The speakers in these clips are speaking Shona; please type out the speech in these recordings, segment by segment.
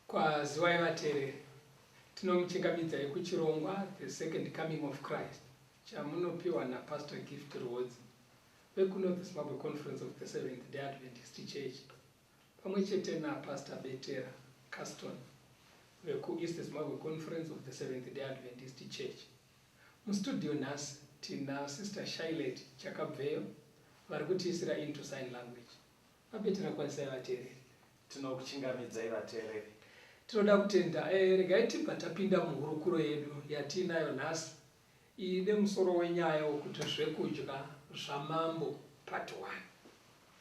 Kwa zvaMatere tinomuchingamidzai kuchirongwa The Second Coming of Christ chamunopiwa naPastor Gift Rwodzi vekuno the Zimbabwe Conference of the Seventh Day Adventist Church pamwe chete naPastor Betera Ps vekuEast Zimbabwe Conference of the Seventh Day Adventist Church. Mustudio nhasi tina Sister Shailet Chakabveyo vari kutiisira into sign language. Mabetera kwanisai vateereri. Tinokuchingamidzai vateereri. Tinoda kutenda regai tibva tapinda muhurukuro yedu yatinayo nhasi ine musoro wenyaya wokuti zvekudya zvaMambo part 1.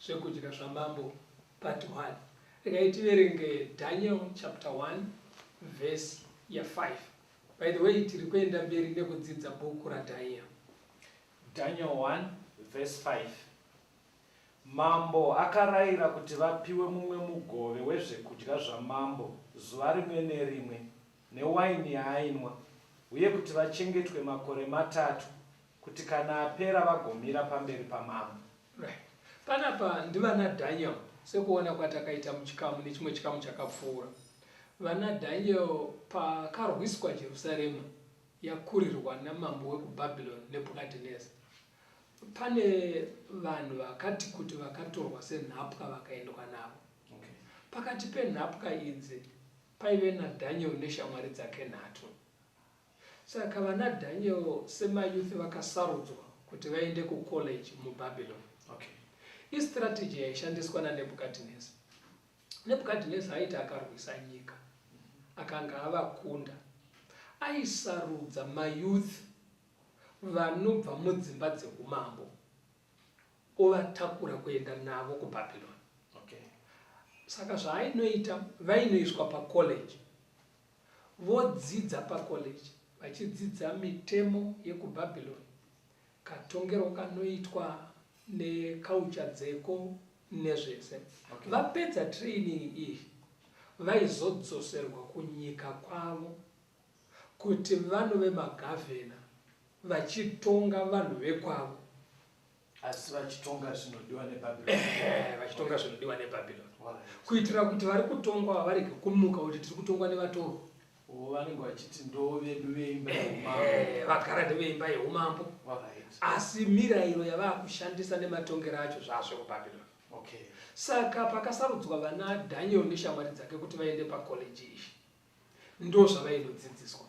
Zvekudya zvaMambo part 1. Regai tiverenge Daniel chapter 1 verse ya 5. By the way, tiri kuenda mberi nekudzidza bhuku raDaniel. Daniel 1 verse 5. Mambo akarayira kuti vapiwe mumwe mugove wezvekudya zvaMambo zuva rimwe nerimwe newaini yaainwa, uye kuti vachengetwe makore 3 kuti kana apera vagomira pamberi paMambo. Right. Panapa ndivana Daniel sekuona kwatakaita muchikamu nechimwe chikamu chakapfuura. Vana Daniel pakarwiswa Jerusalema yakurirwa namambo wekuBhabhironi Nebhukadhineza. Pane vanhu vakati kuti vakatorwa senhapwa vakaendwa navo. Okay. Pakati penhapwa idzi paive naDaniel neshamwari dzake 3. Saka vana Daniel semayuthi vakasarudzwa kuti vaende kucollege muBhabhironi. Okay. Istrategy yaishandiswa naNebhukadhineza. Nebhukadhineza aiti akarwisa nyika akanga avakunda, aisarudza mayuthi vanobva mudzimba dzeumambo ovatakura kuenda navo kuBhabhironi. Okay. Saka zvaainoita vainoiswa pacollege, vodzidza pacollege vachidzidza mitemo yekuBhabhironi, katongero kanoitwa neculture dzeko nezvese. Okay. Vapedza training iyi vaizodzoserwa kunyika kwavo kuti vanove magavhena vachitonga vanhu vekwavo. Asi vachitonga zvinodiwa neBhabhironi. Vachitonga zvinodiwa neBhabhironi. Kuitira kuti vari kutongwa varege kumuka kuti tiri kutongwa nevatorwa. Vanenge vachiti ndo vedu veimba yeumambo. Vagara neveimba yeumambo. Asi mirayiro yavakushandisa nematongero acho zvazvo kuBhabhironi. Okay. Saka pakasarudzwa vana Daniel neshamwari dzake kuti vaende pacollege iyi, ndo zvavainodzidziswa.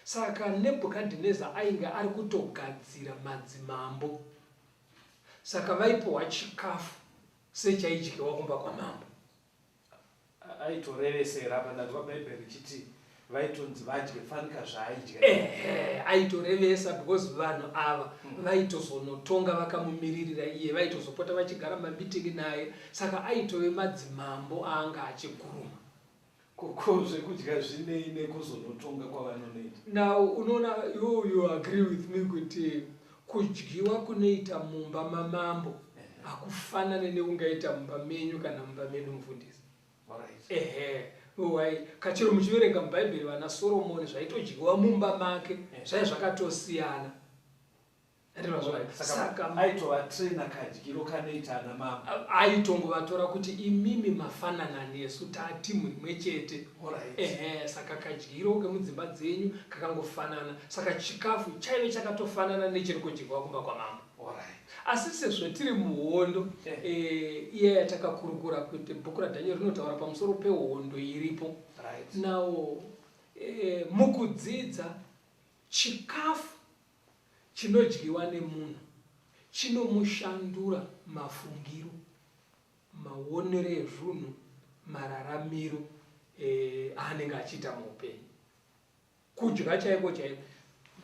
Saka Nebhukadhineza ainge ari kutogadzira madzimambo. Saka vaipowa chikafu sechaidyiwa kumba kwaMambo. Aitorevesera panatwa Bhaibheri chiti vaitonzi vadye fanika zvaaidya. Aitorevesa because vanhu ava vaitozonotonga vakamumiririra iye, vaitozopota vachigara mamitingi naye. Saka aitove madzimambo aanga achiguruma. Kuko zvekudya zvinei nekuzonotonga kwavanonoita. Now unoona you agree with me kuti kudyiwa kunoita mumba maMambo hakufanane neungaita mumba menyu kana mumba medu mufundisi. Kachiro muchiverenga muBhaibheri vana Soromoni zvaitodyiwa mumba make zvai zvakatosiyana. Saka aitova trainer kadyiro kanoita ana mambo. Aitongovatora kuti imimi mafanana nesu timu rimwe chete. Saka kadyiro kemudzimba dzenyu kakangofanana. Saka chikafu chaive chakatofanana nechiri kudyiwa kumba kwamambo. Asi sezvo tiri muhondo iye yatakakurukura kuti bhuku raDhanieri rinotaura pamusoro pehondo iripo. Now mukudzidza chikafu chinodyiwa nemunhu chinomushandura mafungiro, maonero ezvinhu, mararamiro aanenge achiita muupenyu. Kudya chaiko chaiko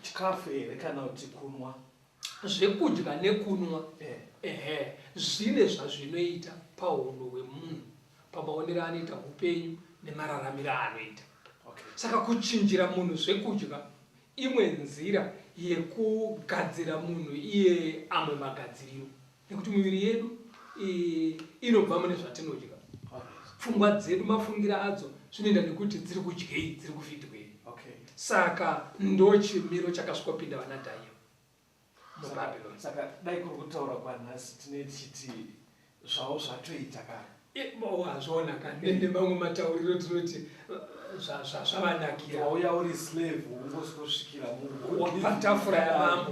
chikafu here kana kuti kunwa. Zvekudya nekunwa zvine zvazvinoita pahondo hwemunhu, pamaonero anoita upenyu nemararamiro anoita. Saka kuchinjira munhu zvekudya imwe nzira yekugadzira munhu iye amwe magadziriro, nekuti miviri yedu inobva mune zvatinodya. Pfungwa dzedu mafungiro adzo zvinoenda nekuti dziri kudyei, dziri kufitwei. Saka ndo chimiro chakasvikopinda vana Dhanieri muBhabhironi. Saka dai kuri kutaura kwanhasi tine tichiti zvavo zvatoita kana hazvona kanende mamwe matauriro tinoti zvavanakira. Wauya uri slave ungosvikira patafura yamambo.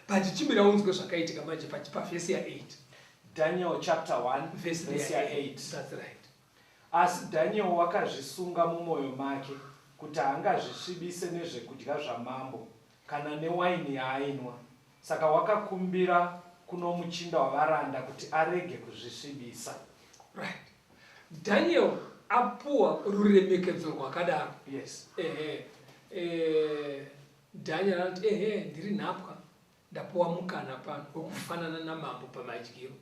But chimira unzwe zvakaitika manje pavhesi ya8. Daniel chapter 1 verse 8. That's right. Asi Daniel wakazvisunga mumwoyo make kuti angazvisvibise nezvekudya zvamambo kana newaini yaainwa. Saka wakakumbira kuno muchinda wavaranda kuti arege kuzvisvibisa. Right. Daniel apuwa ruremekedzo rwakadaro. Yes. Daniel anoti ndiri nhapwa ndapuwa mukana pano wekufanana namambo pamadyiro.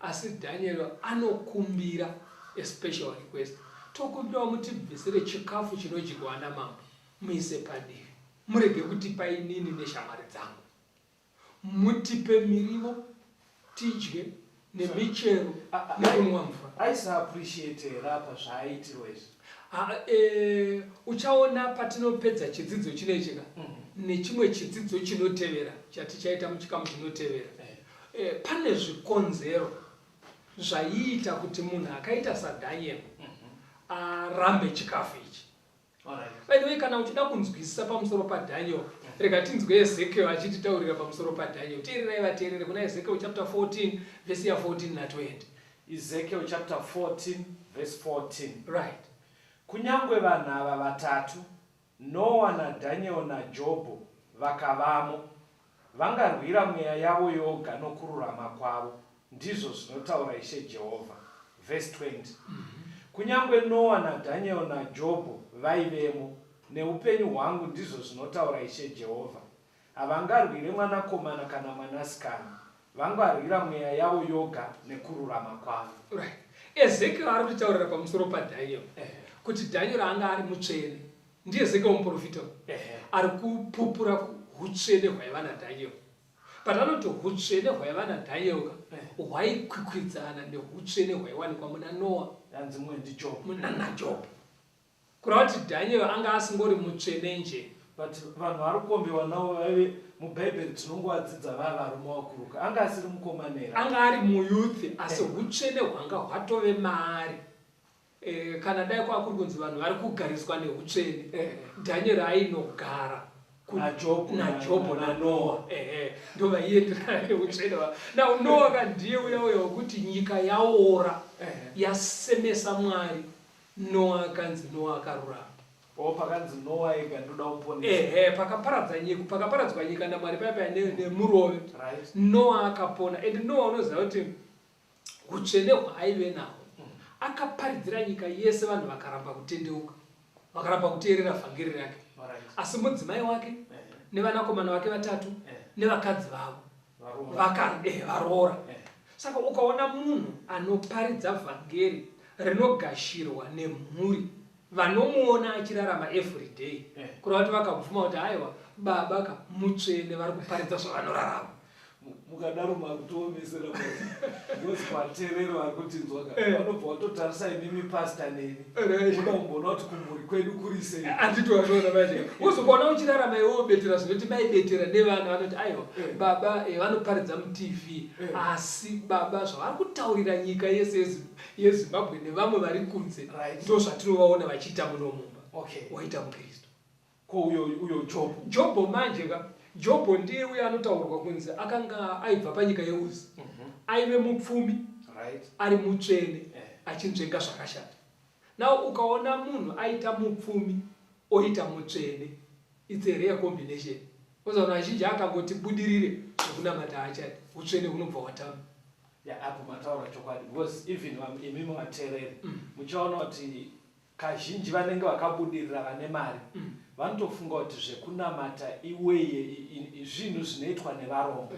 Asi Daniel anokumbira a special request. Tokumbira mutibvisire chikafu chinodyiwa namambo muise padivi. Murege kutipa inini neshamwari dzangu. Mutipe mirivo tidye nemichero nekunwa mvura. Aisa appreciate rapa zvaitirwa izvi. Uchaona patinopedza chidzidzo chinechika nechimwe chidzidzo chinotevera chatichaita muchikamu chinotevera. Pane zvikonzero zvaiita kuti munhu akaita saDhanieri arambe chikafu ichi. By the way, kana uchida kunzwisisa pamusoro paDhaniel, rega tinzwe Ezekiel achititaurira pamusoro paDhaniel. Teererai vateerere kuna Ezekiel chapter 14 verse ya 14 na 20. Ezekiel chapter 14 verse 14. Right. Kunyangwe vanhu ava vatatu, Noa naDhaniel naJobho vakavamo, vangarwira mweya yavo yoga nokururama kwavo, ndizvo zvinotaura Ishe Jehovha. Verse 20. Kunyangwe Noa naDhaniel naJobho vaivemo, neupenyu hwangu ndizvo zvinotaura Ishe Jehovha, havangarwire mwanakomana kana mwanasikana, vangarwira mweya yavo yoga nekururama kwavo. Right. Ezekiel ari kutaurira pamusoro paDhaniel kuti Daniel anga ari mutsvene. Ndiye Ezekiel muprofita ari kupupura utsvene hwaiva naDhaniel. Patanoti utsvene hwaiva naDhaniel hwaikwikwidzana neutsvene hwaiwanikwa muna Noa naJobho. Kureva kuti Daniel anga asingori mutsvene nje. But vanhu vari kuombewa navo vaive muBhaibheri tinongovadzidza vavarume vakuruka. Anga asiri mukomanera. Anga ari muyuthi asi utsvene hwanga hwatove maari. Kana dai kwakuri kunzi vanhu vari kugariswa neutsvene, Daniel ainogara naJobho naNoa. Ndo vaienderana neutsvene. Now Noa kandiye uya wekuti nyika yaora yasemesa Mwari. Noa kanzi Noa akarurama. Pakanzi Noa ega ndoda kuponesa. Pakaparadzwa nyika naMwari paya nemurove. Noa akapona. And Noa unoziva kuti utsvene hwaaive nahwo akaparidzira nyika yese, vanhu vakaramba kutendeuka, vakaramba kuteerera vhangeri rake. Asi mudzimai wake nevanakomana vake vatatu nevakadzi vavo varoora. Saka ukaona munhu anoparidza vhangeri rinogashirwa nemhuri, vanomuona achirarama every day, kureva kuti vakabvuma kuti aiwa baba mutsvene vari kuparidza zvavanorarama. mukadaro makutoomesera ngozi kwaterero vari kutinzwa vanobva watotarisa inimi pasta neni uda kumboona kuti kumhuri kwedu kuri sei. Handiti wazviona manje uzokuona uchirarama iwewo Betera zvinoti maibetera nevana vanoti aiwa baba vanoparidza mutv asi baba zvavari kutaurira nyika yese yeZimbabwe nevamwe vari kunze ndo zvatinovaona vachiita muno mumba waita mukristu. Ko uyo Jobho manje ka Jobho ndiye uya anotaurwa kunze akanga aibva panyika yeUzi aive mupfumi ari mutsvene achinzvenga zvakashata. Now ukaona munhu aita mupfumi oita mutsvene it's a rare combination. Uzaona azhinji akangoti budirire zvekunamata achati utsvene hunobva watama. Apo mataura chokwadi because even imimi vateereri muchaona kuti kazhinji vanenge vakabudirira vane mari vanotofunga kuti zvekunamata iweye zvinhu zvinoitwa nevarombo.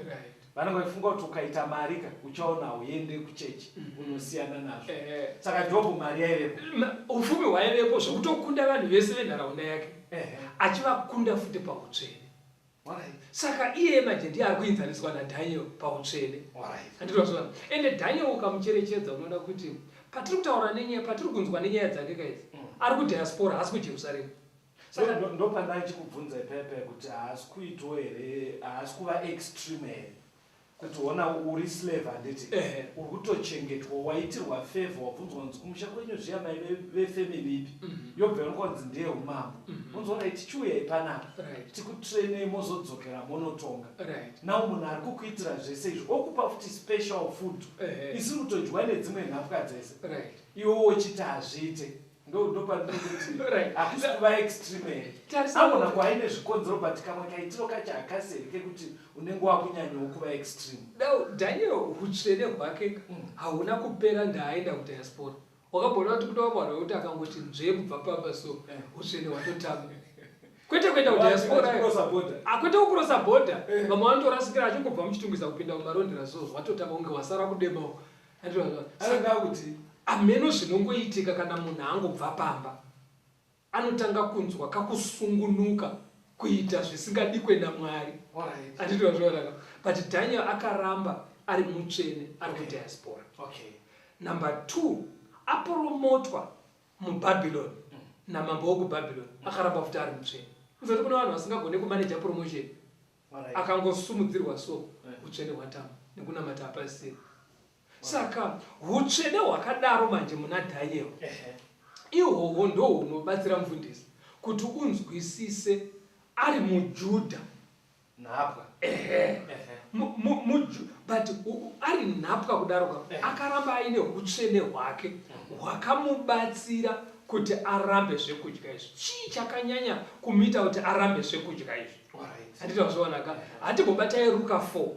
Vanenge vachifunga kuti ukaita mari uchaona uende kuchechi unosiyana nazvo. Saka Jobho mari yaivepo, ufumi hwaivepo zvokutokunda vanhu vese venharaunda yake achivakunda futi pautsvene. Saka iye manje ndiye ari kuinzaniswa naDaniel pautsvene. Andizvazvona. Ende Daniel ukamucherechedza unoona kuti patiri kutaura nenyaya patiri kunzwa nenyaya dzake kaidzi ari kudiaspora haasi kuJerusarema. Saka ndopanda ndichikubvunza ipepe kuti haasi kuitwa here haasi kuva extreme here kuti ona uri slave handiti uri kutochengetwa waitirwa favor wabvunzwa kunzi kumusha kwenyu zviya mai vefamily ipi yobva yonkonzi ndiye umambo unzoona tichiuyai panapa tikutrainei mozodzokera monotonga nawo munhu ari kukuitira zvese izvi okupa futi special food isi kutodyiwa nedzimwe nhapwa dzese iwe wochiti hazviite hakusi kuva extreme amona kwaine zvikonzero but kamwe kaitiro kacho hakaseri kekuti unenge wakunyanyawo kuva extreme. Daniel utsvene hwake hauna kupera ndaaenda kudiaspora. Wakabona kuti kuda vanhu vekuti akangoti nzve kubva papa so utsvene hwatotama. Kwete kuenda kudiaspora akwete kukurosa bhodha vamwe vanotorasikira achingobva muchitungisa kupinda kumarondera so hwatotama kunge wasara kudemawo. Saka kuti ameno zvinongoitika kana munhu angobva pamba anotanga kunzwa kakusungunuka kuita zvisingadikwe naMwari. Handiti wazvaona. But Daniel akaramba ari mutsvene ari kudiaspora. Number 2 aporomotwa muBhabhironi namambo wokuBhabhironi akaramba futi ari mutsvene. Uzoti kuna vanhu vasingagone kumaneja promotion akangosumudzirwa so utsvene hwatama nekunamata hapasiri. Saka utsvene hwakadaro manje muna Daniel ihwohwo ndo hunobatsira mufundisi kuti unzwisise ari muJudha nhapwa but ari nhapwa kudaro akaramba aine utsvene hwake hwakamubatsira kuti arambe zvekudya izvi. Chii chakanyanya kumuita kuti arambe zvekudya izvi? Handiti wazvionaka. Hatimbobatai Luka 4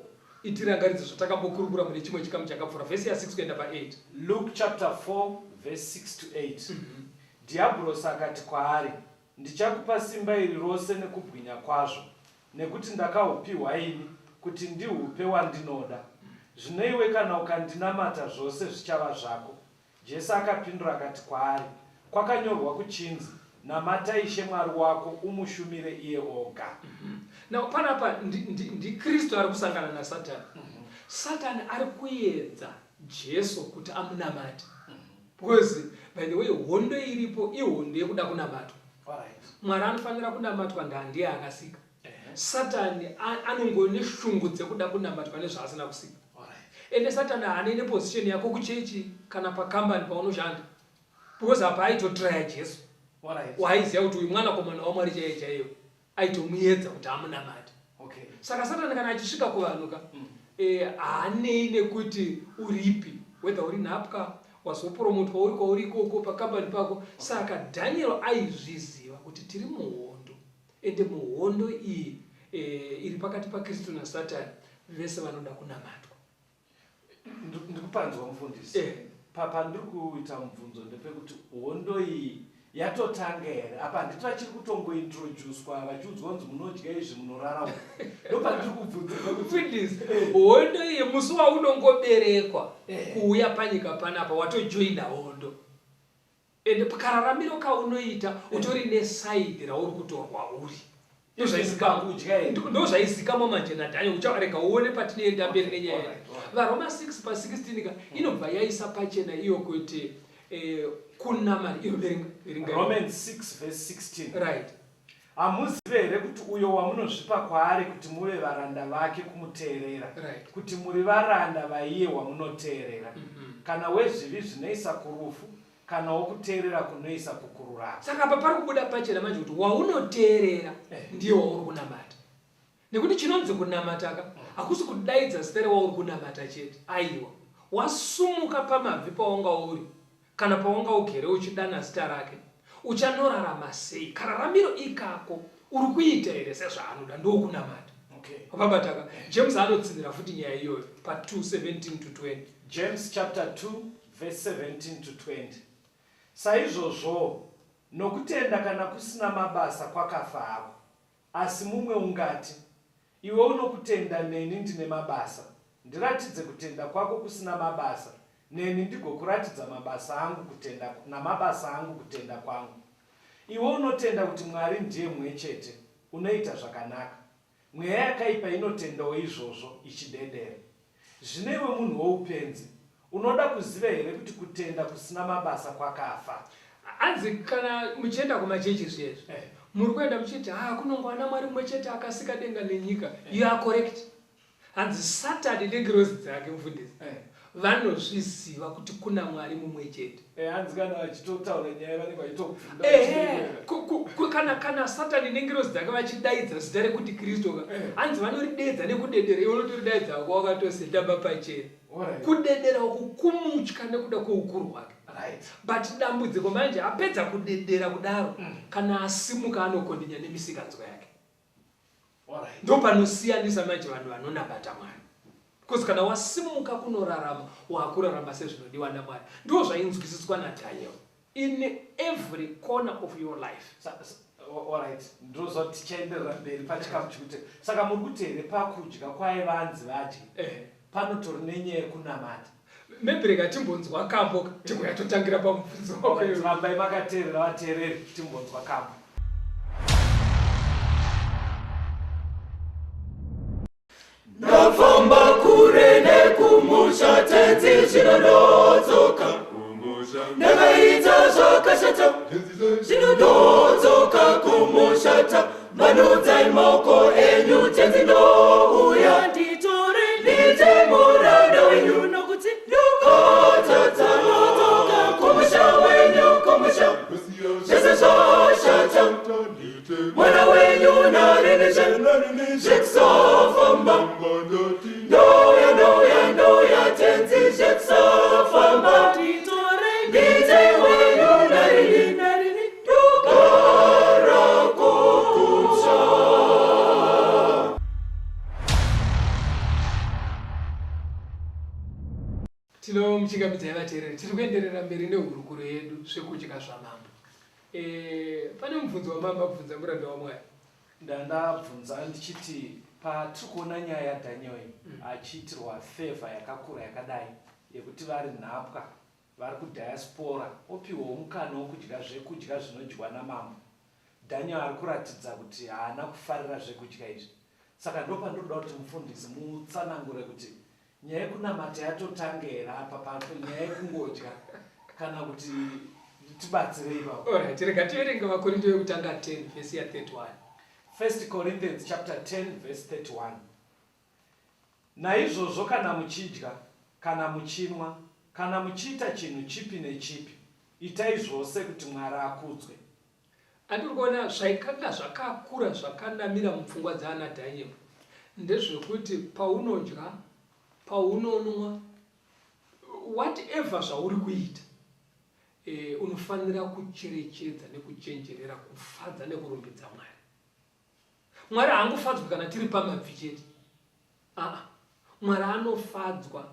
itirangaridze zvatakambokuru mune chimwe chikamu chakapfuura vhesi ya6 kuenda pa8. Luke chapter 4 verse 6 to 8. Diablos akati kwaari, ndichakupa simba iri rose nekubwinya kwazvo, nekuti ndakahupiwa ini kuti ndihupe wandinoda. Zvino iwe kana ukandinamata zvose zvichava zvako. Jesu akapindura akati kwaari, kwakanyorwa kuchinzi, namata Ishe Mwari wako umushumire iye oga. Now panapa ndi Kristu ari kusangana na Satani. Satani ari kuedza Jesu kuti amunamate. Because by the way hondo iripo ihondo yekuda kunamatwa. Mwari anofanira kunamatwa ndiye akasika. Satani anongone shungu dzekuda kunamatwa nezvaasina kusika. Ende Satani haane position yako kuchechi kana pakambani paunoshanda. Because apa aitotraya Jesu. Waiziya kuti uyu mwana komana waMwari chaiye aitomuedza kuti amunamate. Saka Satani kana achisvika kuvanhu haanei nekuti uripi whether uri nhapwa wazopromotwa uri kwauri ikoko pakambani pako. Saka Daniel aizviziva kuti tiri muhondo ende muhondo iyi iri pakati paKristu naSatani vese vanoda kunamatwa. Ndikupanzwa mufundisi papa ndiri kuita mubvunzo ndepekuti hondo iyi yatotanga here apa nditi vachiri kutongointroducwa vachiudzwa kunzi munodya izvi munorara ndopa ndiri kubvunza mufundisi hondo iyi musi waunongoberekwa kuuya panyika panapa watojoina hondo ende kararamiro kaunoita utori nesaidi rauri kutorwa uri ndozvaizikamo manje naDhaniel uchavarega uone patinoenda mberi nenyaya vaRoma 6:16 inobva yaisa pachena iyo kuti kunamata inoverenga Romans 6:16 right. Hamuzive here kuti uyo wamunozvipa kwaari kuti muve varanda vake kumuteerera, Right. kuti muri varanda vaiye wamunoteerera, kana wezvivi zvinoisa kurufu, kana wokuteerera kunoisa kukururama. Saka apa pari kubuda pachena manje kuti waunoteerera ndiye wauri kunamata. Nekuti chinonzi kunamata hakusi kudaidza zita rewauri kunamata chete. Aiwa, wasumuka pamabvi paunga uri kana paunga ugere uchidana zita rake, uchanorarama sei? Kararamiro ikako uri kuita here sezvaanoda ndokunamata. Okay. Pabataka James anotsinira futi nyaya iyoyo pa 2:17-20. James chapter 2 verse 17-20. Saizvozvo nokutenda kana kusina mabasa kwakafa hako. Asi mumwe ungati, iwe unokutenda neni ndine mabasa. Ndiratidze kutenda kwako kusina mabasa, neni ndigokuratidza mabasa angu kutenda namabasa angu kutenda kwangu. Iwe unotenda kuti Mwari ndiye mumwe chete, unoita zvakanaka. Mweya yakaipa inotendawo izvozvo ichidedera. Zvino iwe munhu woupenzi, unoda kuziva here kuti kutenda kusina mabasa kwakafa? Anzi kana muchienda kumachechi zviyezvo muri kuenda muchiti kunongwana Mwari mumwe chete akasika denga nenyika. You are correct. Anzi Satani nengirozi dzake mufundisi vanozviziva kuti kuna Mwari mumwe chete. Hanzi kana vachitotaura nyaya vanenge vachitokufunda. Kana Satani nengirozi dzake vachidaidza zita rekuti Kristu hanzi vanorideedza nekudedera. Iwe unotoridaidza wako wakatosendamba pachena. Kudedera uku kumutya nekuda kweukuru hwake. But dambudziko manje apedza kudedera kudaro kana asimuka anokondinya nemisikanzwa yake. Ndo panosiyanisa manje vanhu vanonabata Mwari. Because kana wasimuka kunorarama wakurarama sezvinodiwa naMwari. Ndo zvainzwisiswa naDaniel. In every corner of your life. Alright, ndozoti tichaenderera mberi pachikamu chikuti saka muri kuti here pakudya kwaivanzi vadye panotori nenyaya yekunamata. Maybe rega timbonzwa kambo tikutotangira pamubvunzo wako. Rambai makateerera vateereri timbonzwa kambo. Ndafamba kure nekumusha tenzi zvinodzoka. Ndakaita zvakashata zvinodzoka kumushata. Manudzai maoko enyu tenzi ndouya. Nditore ndite muranda wenyu nokuti ndakatadza. Ndodzoka kumusha wenyu kumusha. Zvese zvashata. Mwana wenyu narinizve zvekusafamba. Ndoya tenzi zvekusafamba. Ndite wenyu narini ndogara kumusha. Tinomuchingamidzai vateereri, tiri kuenderera mberi nehurukuro yedu zvekudya zvaMambo. Pane mubvunzo waMambo abvunza muranda waMwari. Ndandabvunza ndichiti patiri kuona nyaya yaDhaniel achiitirwa favor yakakura yakadai yekuti vari nhapwa vari kudiaspora opiwawo mukana wokudya zvekudya zvinodyiwa naMambo. Daniel ari kuratidza kuti haana kufarira zvekudya izvi. Saka ndopandinoda kuti mufundisi mutsanangure kuti nyaya yekunamata yatotange here apa papo nyaya yekungodya kana kuti tibatsirei ipapo. Alright, rega tierenge vaKorinto yekutanga 10 verse ya 31. 1 Corinthians chapter 10 verse 31. Naizvozvo kana muchidya, kana muchinwa, kana muchiita chinhu chipi nechipi, itai zvose kuti Mwari akudzwe. Andiri kuona zvaikanga zvakakura zvakanamira mupfungwa dzaana Daniel ndezvekuti paunodya, paunonwa, whatever zvauri kuita, unofanira kucherechedza nekuchenjerera kufadza nekurumbidza Mwari. Mwari haangofadzwi kana tiri pamabvi chete. Mwari anofadzwa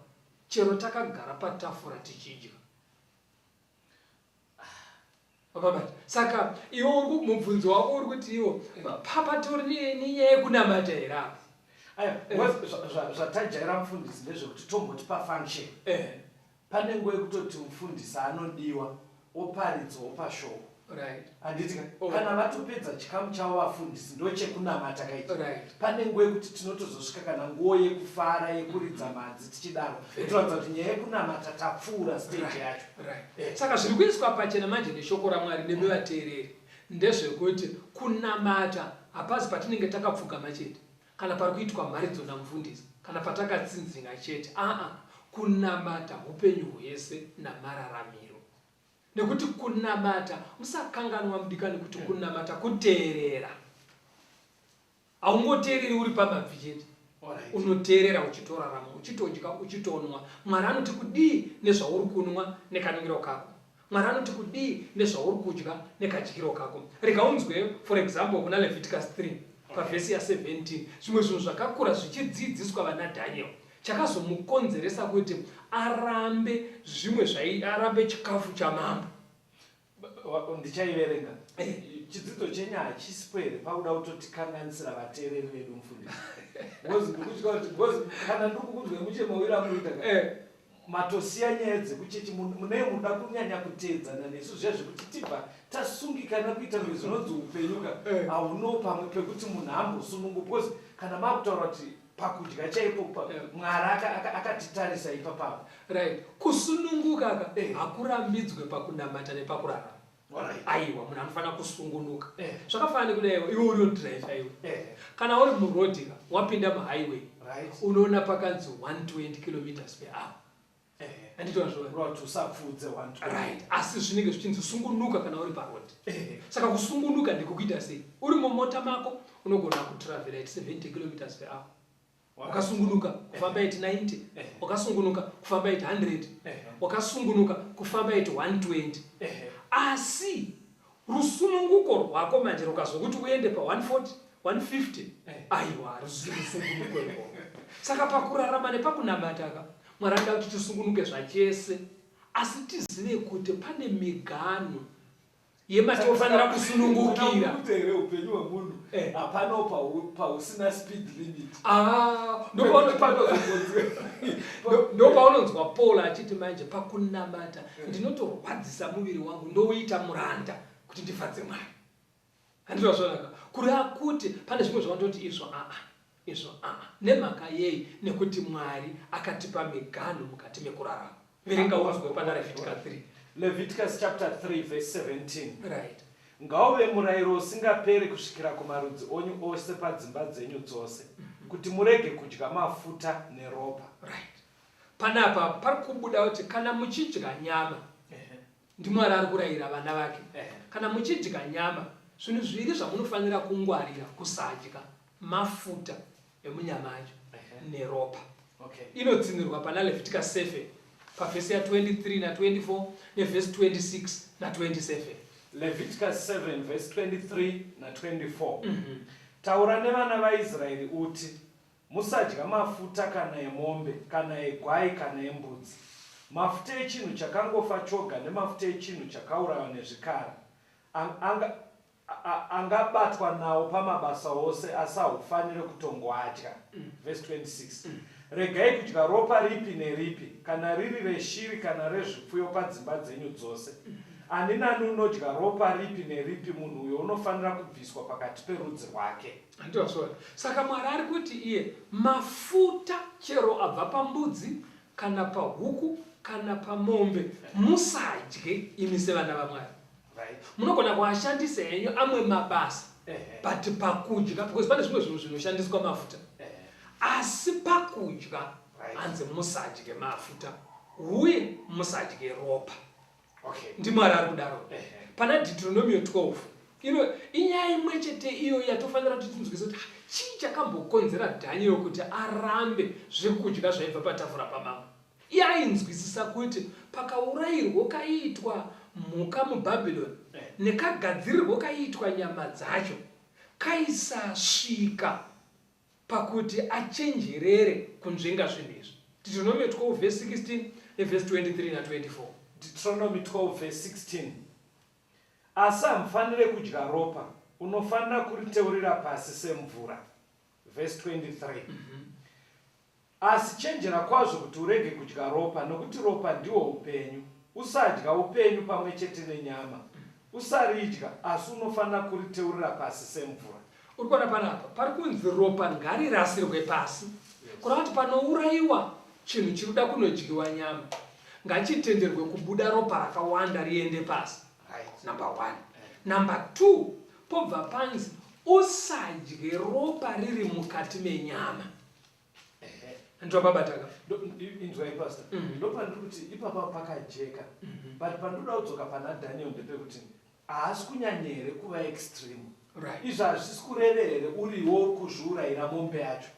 chero takagara patafura tichidya. Saka iwe mubvunzo wako uri kuti iwo papatori nenyaya yekunamata here apa. Zvatajaira mufundisi ndezvekuti tomboti pafunction pane nguva yekutoti mufundisi anodiwa oparidzwawo pashoko Right. Handiti kana vatopedza chikamu chavo vafundisi ndochekunamata kaita. Right. Pane nguva yekuti tinotozosvika kana nguva yekufara yekuridza madzi tichidaro. Toratidza kuti nyaya yekunamata tapfuura stage yacho. Right. Saka zviri kuiswa pachena manje neshoko raMwari nebevateereri ndezvekuti kunamata hapazi patinenge takapfugama chete kana pari kuitwa mharidzo namufundisi kana patakatsinzinga chete. Kunamata upenyu hwese namararamiro. Nekuti kunamata musakanganwa mudikani kuti kunamata kuteerera. Haungoteereri uri pamabvi chete. Unoteerera uchitorarama, uchitodya, uchitonwa. Mwari anoti kudii nezvauri kunwa nekanwiro kako. Mwari anoti kudii nezvauri kudya nekadyiro kako. Rega unzwe for example kuna Leviticus 3 pavhesi ya17 zvimwe zvinhu zvakakura zvichidzidziswa vana Daniel. Chakazomukonzeresa kuti arambe zvimwe arambe chikafu chamambo. Ndichaiverenga. Chidzidzo chenyaya hachisipo here pakuda kutotikanganisira vateereri vedu mufundisi. Because kana ndikukunzwe muchemawira muita matosiya nyaya dzekuchechi munei muda kunyanya kuteedzana nesu zvezvekuti tibva tasungikana kuita zvinonzi upenyuka hauno pamwe pekuti munhu ambosununguka. Because kana makutaura kuti pakudya chaipo Mwari akatitarisa ipapapo. Right. Kusununguka hakurambidzwe pakunamata nepakurarama. Aiwa munhu anofanira kusungunuka. Zvakafanana nekudai iwe uri driver iwe. Kana uri murodika wapinda muhighway unoona pakanzi 120 km/h. Anditwa zvona tusapfudze 120. Right. Asi zvinenge zvichinzi sungunuka kana uri parod. Saka kusungunuka ndikukuita sei? Uri mumota mako unogona kutravela 70 km/h. Wakasungunuka kufamba 90, wakasungunuka kufamba 100, wakasungunuka kufamba 120. Asi rusununguko rwako manje rukazokuti uende pa 140, 150, aiwa rusununguko rwako. Saka pakurarama nepakunamata Mwari anoda kuti tisungunuke zvachese, asi tizive kuti pane migano yematofanira kusunungukira. Kuteere upenyu hwemunhu hapana pausina speed limit. Ndopaunonzwa Paul achiti manje pakunamata ndinotorwadzisa muviri wangu ndouita muranda kuti ndifadze Mwari. Handizva zvonaka kureva kuti pane zvimwe zvavandoti izvo nemhaka yei nekuti Mwari akatipa migano mukati mekurarama. Verenga unzwe pana Leviticus chapter 3 verse 17. Right. Ngauve murayiro usingaperi kusvikira kumarudzi onyu ose padzimba dzenyu dzose kuti murege kudya mafuta neropa. Right. Panapa pari kubuda kuti kana muchidya nyama ndiMwari ari kurayira vana vake. Kana muchidya nyama zvinhu zviri zvamunofanira kungwarira kusadya mafuta emunyama yacho neropa. Inodzinirwa pana Leviticus 7 pavhesi ya 23 na 24 nevhesi 26 na 27. Leviticus 7 verse 23 na 24. Taura nevana vaIsraeri uti musadya mafuta kana emombe kana egwai kana embudzi, mafuta echinhu chakangofa choga nemafuta echinhu chakaurawa nezvikara angabatwa nawo pamabasa ose asi haufanire kutongoadya. Verse 26. Regai kudya ropa ripi neripi, kana riri reshiri kana rezvipfuyo padzimba dzenyu dzose. Ani nani unodya ropa ripi neripi, munhu uyo unofanira kubviswa pakati perudzi rwake. Saka Mwari ari kuti iye mafuta chero abva pambudzi kana pahuku kana pamombe musadye imi sevana vaMwari. Munogona kuashandisa henyu amwe mabasa but pakudya, because pane zvimwe zvinhu zvinoshandiswa mafuta. Asi pakudya hanzi musadye mafuta uye musadye ropa. NdiMwari ari kudaro. Pana Deuteronomy 12 inyaya imwe chete iyo yatofanira kuti tinzwise kuti chii chakambokonzera Daniel kuti arambe zvekudya zvaibva patafura pamambo. Iye ainzwisisa kuti pakaurayirwo kaitwa mhuka muBhabhironi nekagadzirirwo kaitwa nyama dzacho kaisasvika pakuti achenjerere kunzvenga zvinhu izvi. Deuteronomy 12 verse 16 nevhesi 23 na 24. Deuteronomy 12 verse 16. Asi hamufanire kudya ropa, unofanira kuriteurira pasi semvura. Verse 23. Asi chenjera kwazvo kuti urege kudya ropa, nokuti ropa ndihwo upenyu. Usadya upenyu pamwe chete nenyama. usaridya asi unofanira kuriteurira pasi semvura. Uri kuona panapa pari kunzi ropa ngarirasirwe pasi, kureva kuti panourayiwa chinhu chiri kuda kunodyiwa nyama ngachitenderwe kubuda ropa rakawanda riende pasi. Number 1. Number 2, pobva panzi usadye ropa riri mukati menyama. Ndopabataka inzwai pastor, ndopandiri kuti ipapa pakajeka, but pandoda kudzoka pana Daniel ndepekuti haasi kunyanya here kuva extreme. Izvo hazvisi kureve here uriwo kuzviurayira mombe yacho,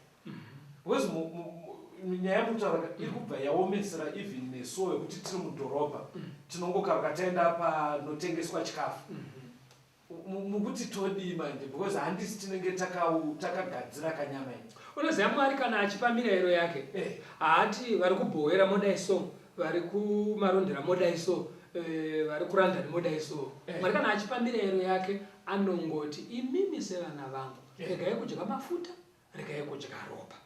because nyaya yemutaura iri kubva yaomesera even nesoyo kuti tiri mudhorobha tinongokaruka taenda panotengeswa chikafu mukuti todii manje, because handisi tinenge takagadzira kanyama iyi. Unoziva Mwari kana achipa mirayiro yake haati vari kubhowera modai so, vari kumarondera modai so, vari kurandani modai so. Mwari kana achipa mirayiro yake anongoti imimi sevana vangu regai kudya mafuta, regai kudya ropa.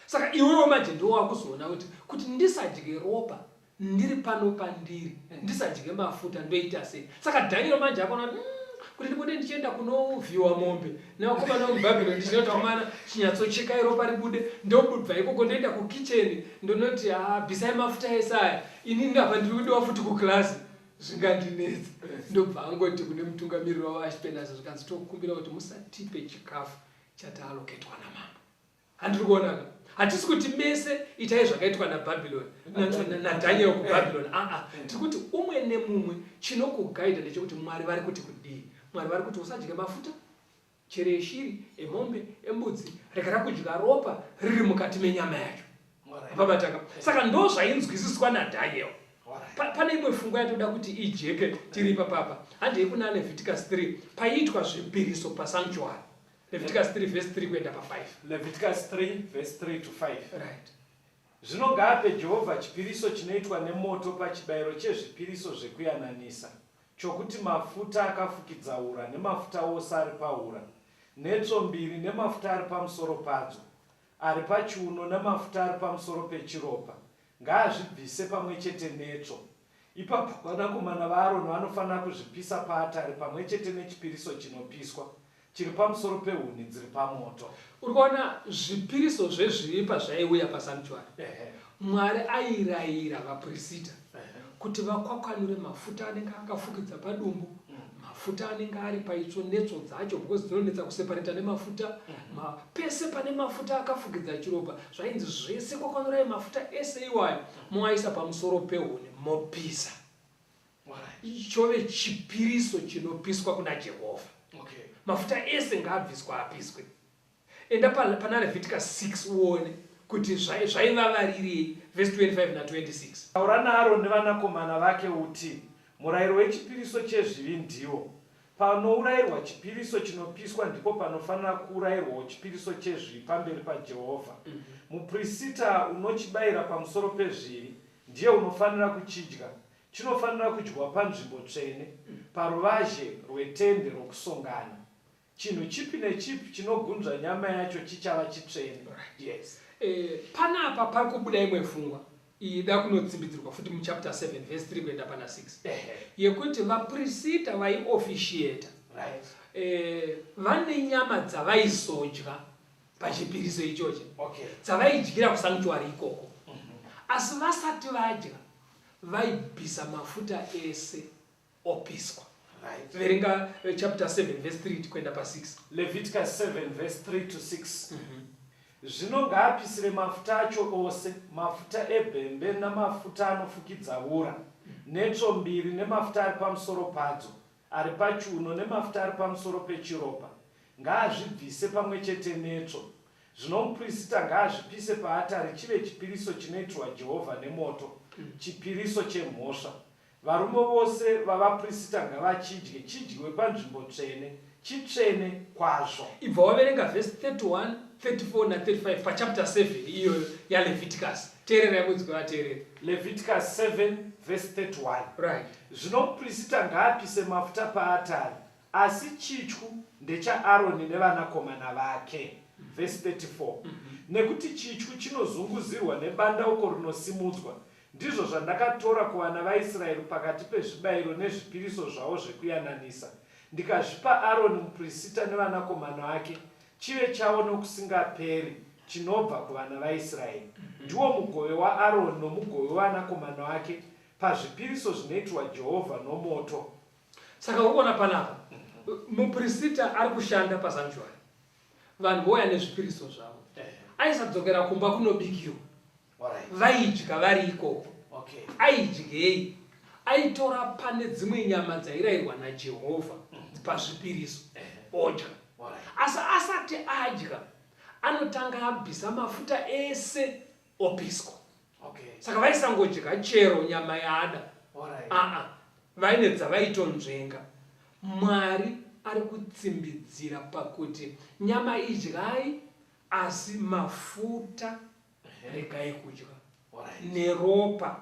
Saka iwewo manje ndiwo wakuzoona kuti ndisadye ropa ndiri pano pandiri, ndisadye mafuta ndoita sei. Saka Daniel manje akaona kuti ndibode ndichienda kunovhiwa mombe nevakomana vemuBhabhironi ndichinoti vamwana chinyatsochekai ropa ribude, ndobva ikoko ndoenda kukicheni ndonoti bvisai mafuta ese aya, ini ndabva ndiri kudiwa futi kuklasi zvingandinetsa. Ndobva angoti kune mutungamiriri wavo achipenasa zvikanzi tokukumbira kuti musatipe chikafu chataaloketwa naMambo. Handiri kuonaka, hatisi kuti mese itai zvakaitwa naBhabhironi naDhaniel kuBhabhironi. Tiri kuti umwe nemumwe chinokugaidha ndechekuti Mwari vari kuti kudii. Mwari vari kuti usadye mafuta, chere eshiri, emombe, embudzi, rekera kudya ropa riri mukati menyama yacho. Pabataka. Saka ndo zvainzwisiswa naDhaniel. Pane imwe fungo yatoda kuti ijeke tiri papapa. Handei kuna Leviticus 3 paiitwa zvipiriso pasanctuary. Leviticus 3 verse 3 kuenda pa5. Leviticus 3 verse 3 to 5. Right. Zvino ngaape Jehovha chipiriso chinoitwa nemoto pachibayiro chezvipiriso zvekuyananisa, chokuti mafuta akafukidza ura nemafuta ose ari paura, netsvo mbiri nemafuta ari pamusoro padzo, ari pachiuno nemafuta ari pamusoro pechiropa, ngaazvibvise pamwe chete netsvo. Ipapo vanakomana vaAroni vanofanira kuzvipisa paatari pamwe chete nechipiriso chinopiswa chiri pamusoro pehuni dziri pamoto. Uri kuona zvipiriso zvezvipa zvaiuya pasanctuary. Mwari airayira vaprista kuti vakwakwanure mafuta anenge akafukidza padumbu, mafuta anenge ari paitsvo netsvo dzacho, because dzinonetsa kuseparata nemafuta, pese pane mafuta akafukidza chiropa, zvainzi zvese kwakwanurai mafuta ese iwayo moaisa pamusoro pehuni mopisa. Chove chipiriso chinopiswa kuna Jehovha. Mafuta ese ngaabviswa apiswe. Enda pana Leviticus 6 uone kuti zvaivavariri verse 25 na 26. Taura naAroni nevanakomana vake uti, murayiro wechipiriso chezvivi ndiwo: panourayirwa chipiriso chinopiswa ndipo panofanira kuurayirwawo chipiriso chezvivi pamberi paJehovha. Muprista unochibayira pamusoro pezvivi ndiye unofanira kuchidya. Chinofanira kudyiwa panzvimbo tsvene, paruvazhe rwetende rokusongana. Chinhu chipi nechipi chinogunzva nyama yacho chichava chitsvene. Yes. Panapa pari kubuda imwe pfungwa ida kunotsimbidzirwa futi muchapter 7 verse 3 kuenda pana 6 yekuti vaprista vaiofficiata vane nyama dzavaizodya pachipiriso ichocho, dzavaidyira kusanctuary ikoko. Asi vasati vadya vaibvisa mafuta ese opiswa. Verenga chapter 7 verse 3 kuenda pa 6. Leviticus 7 verse 3 to 6. Zvino ngaapisire mafuta acho ose, mafuta ebhembe namafuta anofukidza ura, netsvo mbiri nemafuta ari pamusoro padzo, ari pachiuno nemafuta ari pamusoro pechiropa, ngaazvibvise pamwe chete netsvo. Zvino muprista ngaazvipise paatari chive chipiriso chinoitirwa Jehovha nemoto, chipiriso chemhosva. Varume vose vavaprista ngavachidye, chidyiwe panzvimbo tsvene, chitsvene kwazvo. Ibva waverenga verse 31, 34 na 35 pachapter 7 iyo yaLeviticus. Teerera mudziko vateerera. Leviticus 7 verse 31. Right. Zvino muprista ngaapise mafuta paatari, asi chityu ndechaAroni nevanakomana vake. Verse 34. Nekuti chityu chinozunguzirwa nebandauko rinosimudzwa, ndizvo zvandakatora kuvana vaIsraeri pakati pezvibayiro nezvipiriso zvavo zvekuyananisa, ndikazvipa Aroni muprista nevanakomana vake chive chavo nokusingaperi chinobva kuvana vaIsraeri. Ndiwo mugove waAroni nomugove wavanakomana vake pazvipiriso zvinoitwa Jehovha nomoto. Saka ukaona panapa muprista ari kushanda pasanctuary, vanhu vouya nezvipiriso zvavo, aisadzokera kumba kunobikirwa, vaidya vari ikoko. Aidyei? Aitora pane dzimwe nyama dzairayirwa naJehovha pazvipiriso odya. Asi asati adya anotanga abvisa mafuta ese opiswa. Saka vaisangodya chero nyama yaada. Vaine dzavaitonzvenga. Mwari ari kutsimbidzira pakuti nyama idyai, asi mafuta regai kudya, neropa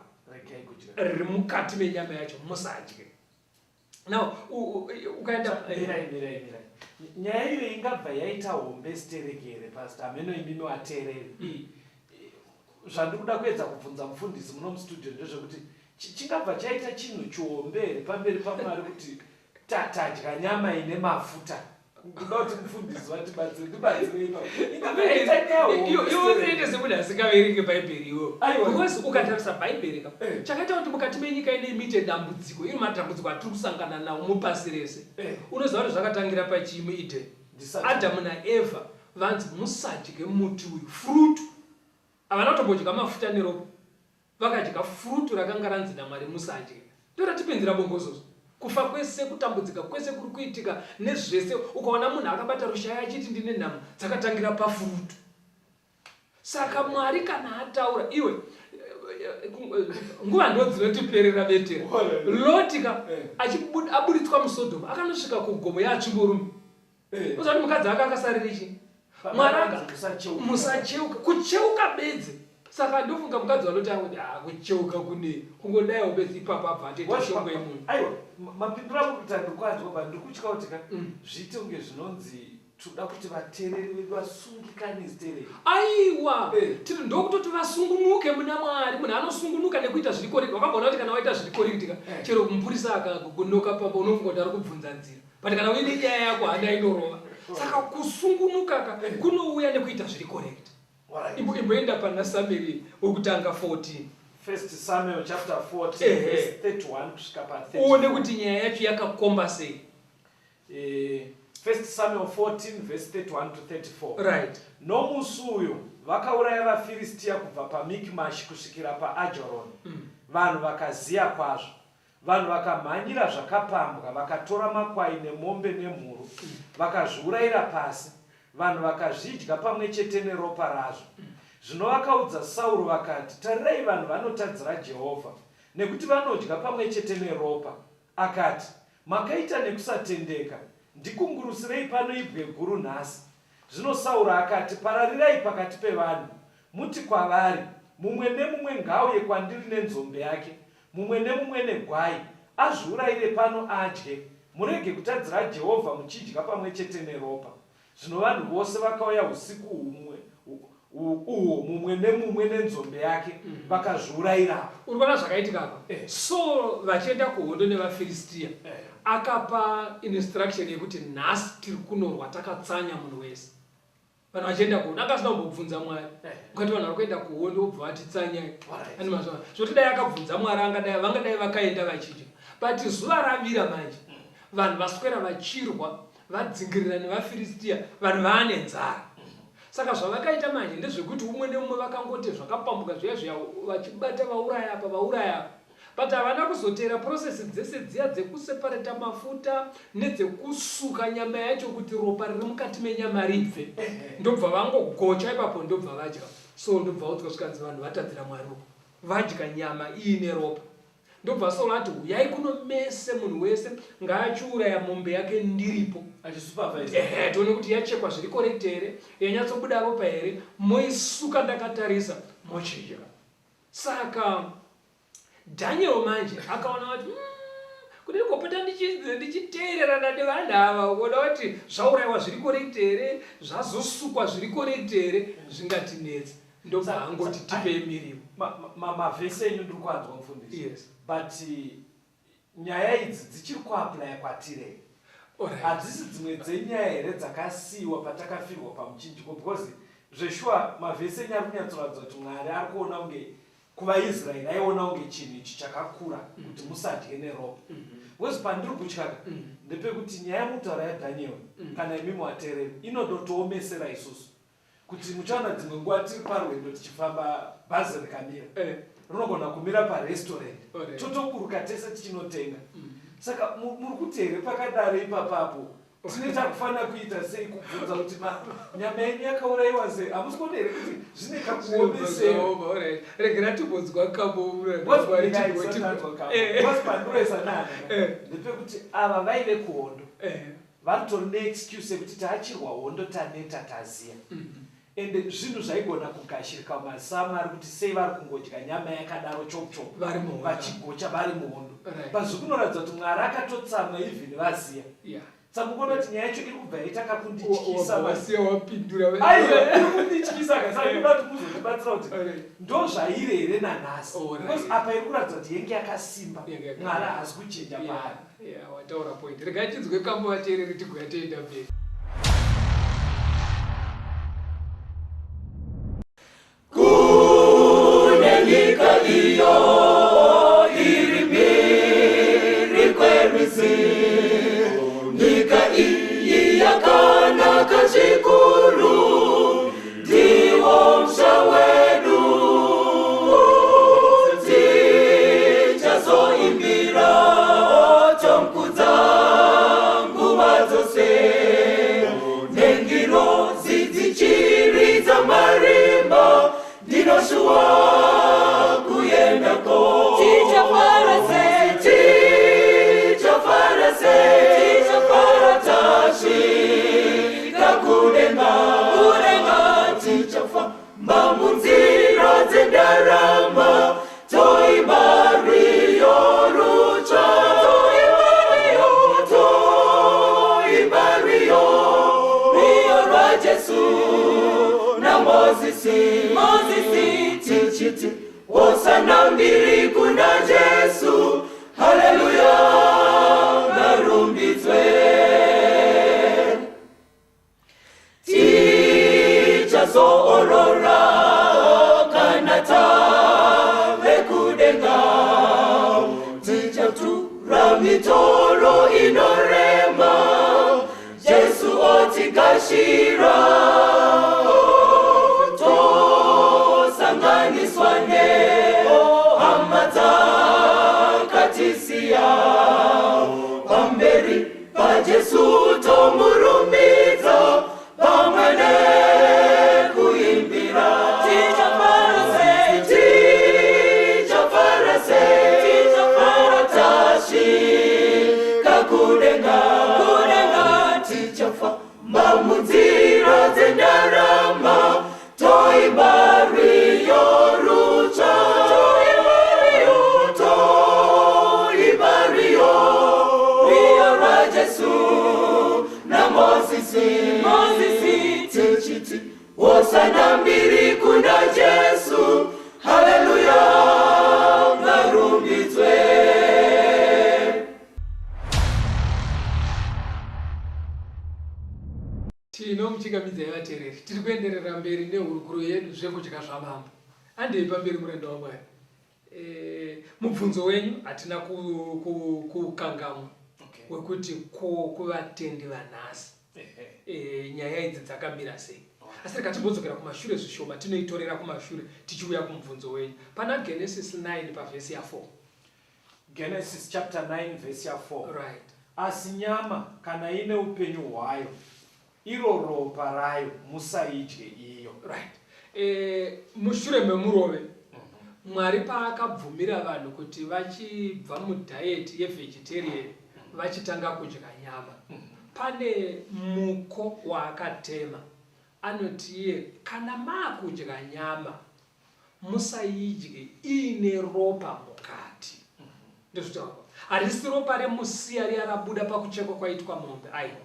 riri mukati menyama yacho musadye. Now ukaenda nyaya iyo ingabva yaita hombe siterekere pastor ameno imimi wateereri. Zvandikuda kuedza kubvunza mufundisi muno mustudio ndezvekuti chingabva chaita chinhu chihombe pamberi paMwari kuti tadya nyama ine mafuta. Kuda kuti mufundisi vatibatsire ipapo. Iwe semunhu asikaverengi bhaibheri iwo. Because ukatarisa bhaibheri chakaita kuti mukati menyika ine imite dambudziko, iri matambudziko atiri kusangana nawo mupasi rese. Unoziva kuti zvakatangira pachimwe Eden. Adamu naEvha vanzi musadye muti uyu, fruit. Havana kutombodya mafuta neropa, vakadya fruit rakanga ranzi naMwari musadye. Ndoratipinzira bongozozo. Kufa kwese, kutambudzika kwese kuri kuitika nezvese, ukaona munhu akabata rushaya achiti ndine nhamo, dzakatangira pafruit. Saka Mwari kana ataura, iwe nguva ndodzinotiperera Betera. Lotika aburitswa muSodoma akanosvika kugomo yaachimborume. Uzati mukadzi ake akasaririchi? Mwari musacheuka, kucheuka bedzi. Saka ndofunga mukadzi wanotaura kuti kucheuka kune kungodaiwo bedzi ipapa abva atete shongwe yemunhu. Aiwa, mapindura kuti ndikwanzwa pa ndikutya kuti zviite unge zvinonzi toda kuti vateereri vedu vasungikane sitereri. Aiwa, tiri ndokutoti vasungunuke muna Mwari. Munhu anosungunuka nekuita zviri correct. Wakambona kuti kana waita zviri correct chero mupurisa akakunoka papo unofunga kuti ari kubvunza nzira. But kana uine nyaya yako hana inorova. Saka kusungunuka kunouya nekuita zviri correct. Imboenda pana Samuel wokutanga 14. 1 Samuel chapter 14 verse 31 kusvika pa 34. Uone kuti nyaya yacho yakakomba sei. 1 Samuel 14 verse 31 to 34. Right. Nomusi uyo vakauraya vaFiristia kubva paMikimashi kusvikira paAjaroni. Vanhu vakaziya kwazvo. Vanhu vakamhanyira zvakapambwa, vakatora makwai nemombe nemhuru, vakazviurayira pasi. Vanhu vakazvidya pamwe chete neropa razvo. Zvino vakaudza Sauro vakati, tarirai vanhu vanotadzira Jehovha, nekuti vanodya pamwe chete neropa. Akati, makaita nekusatendeka, ndikungurusirei pano ibwe guru nhasi. Zvino Sauro akati, pararirai pakati pevanhu, muti kwavari, mumwe nemumwe ngauye kwandiri nenzombe yake, mumwe nemumwe negwai, azviurayire pano adye. Murege kutadzira Jehovha muchidya pamwe chete neropa. Zvino vanhu vose vakauya usiku humwe uho mumwe nemumwe nenzombe yake vakazviurayira. Uri kuona zvakaitika apa? So vachienda kuhondo nevaFiristia akapa instruction yekuti nhasi tiri kunorwa takatsanya munhu wese. Vanhu vachienda kuhondo akasina kumbobvunza Mwari. Ukati vanhu vari kuenda kuhondo vobva vatitsanyai. Ani mazva. Zvoti dai akabvunza Mwari vangadai vakaenda vachidya. But zuva ravira manje. Vanhu vaswera vachirwa vadzingirira nevaFiristia, vanhu vaane nzara. Saka zvavakaita manje ndezvekuti umwe nemumwe vakangoti zvakapambuka zviya vachibata vauraya apa. But havana kuzotera process dzese dziya dzekuseparata mafuta nedzekusuka nyama yacho kuti ropa riri mukati menyama ribve. Ndobva vangogocha ipapo ndobva vadya. So ndobva udzikasvikanzi vanhu vatadzira Mwari vadya nyama iine ropa. Ndobva Sauro ati uyai kuno mese munhu wese ngaachiuraya mombe yake ndiripo. Achisupervise. Tione kuti yachekwa zviri correct here, yanyatsobuda ropa here, moisuka ndakatarisa, mochidya. Saka Daniel manje akaona kuti kuti ndikopota ndichiteererana nevanhu ava kuona kuti zvaurayiwa zviri correct here, zvazosukwa zviri correct here, zvingatinetsa. ndobva angoti tipei miriwo. Mavhesi enyu ndiri kuanzwa mufundisi. Yes. But nyaya idzi dzichiri kuaplaya kwatire. Hadzisi dzimwe dzenyaya here dzakasiyiwa patakafirwa pamuchinjiko, because zveshuwa mavhesi enyu ari kunyatsoratidza kuti Mwari ari kuona kunge kuvaIsraeri aiona kunge chinhu ichi chakakura kuti musadye neropa. Because pandiri kutyaka ndepekuti nyaya mutaura yaDhaniel kana imimi wateerera inototiomesera isusu kuti muchaona dzimwe nguva tiri parwendo tichifamba bhazi rikamira rinogona kumira parestaurant totoburuka tese tichinotenga. Saka muri kuti here pakadaro ipapapo tinoita kufanira kuita sei kubvunza kuti nyama yenyu yakaurayiwa sei? Hamusi kuona here kuti zvine kakuomesera? Regera timbonzwa pandiroisa nani ndepekuti ava vaive kuhondo varitori neexcuse yekuti taachirwa hondo taneta taziya ende zvinhu zvaigona kugashirika mumasama ari kuti sei vari kungodya nyama yakadaro chokuchoku vachigocha vari muhondo. Pazviri kunoratidza kuti Mwari akatotsamwa ivhini vaziya. Samukona kuti nyaya yacho iri kubva yaitaka kundityisa. Iri kundityisa kasaka inoda kuti muzotibatsira kuti ndo zvairi here nanhasi. Because apa iri kuratidza kuti yenge yakasimba. Mwari haasi kuchinja paari. Wataura point. Regai tinzwe kambo vateereri tigouya toenda mberi. Kune nyika iyo iri mbiri kwerwizi, nyika iyi yakanaka zvikuru, ndiwo musha wedu, tichazoimbira tomukudza nguva dzose, nengiro dzichiridza marimba, ndinoshuwa kuendako. Tasvika kudenga, tichafamba munzira dzendarama, toimba rwiyo rutsva, rwiyo rwaJesu naMozisi, tichiti hosana mbiri kuna Jesu, haleluya ngarumbidzwe. Tichazoorora kana tave kudenga, tichatura mitoro inorema, Jesu otigashira, tosanganiswa nehama dzakatisiya, pamberi paJesu tomurumbidza, pamwe nekuimbira, tasvika kudenga, tichafamba munzira dzendarama, toimba rwiyo rutsva, rwiyo rwaJesu naMozisi, tichiti hosana mbiri kuna Jesu, haleluya ngarumbidzwe. Tino muchingamidza yevateereri tiri kuenderera mberi nehurukuro yedu zvekudya zvaMambo. Handei pamberi murenda waMwari. Mubvunzo wenyu hatina kukangamwa wekuti kuvatendi vanhasi nyaya idzi dzakamira sei. Asi tikatimbozokera kumashure zvishoma tinoitorera kumashure tichiuya kumubvunzo wenyu. Pana Genesis 9 pavhesi ya4. Genesis chapter 9 verse ya 4. Right. Asi nyama kana ine upenyu hwayo, iro ropa rayo musaidye iyo. Right. Mushure memurove Mwari paakabvumira vanhu kuti vachibva mudhayeti yevegetarian vachitanga kudya nyama, pane muko waakatema anoti iye kana maakudya nyama musaidye iine ropa mukati. Ndozvitaura harisi ropa remusiya riya rabuda pakuchekwa kwaitwa mombe, aiwa,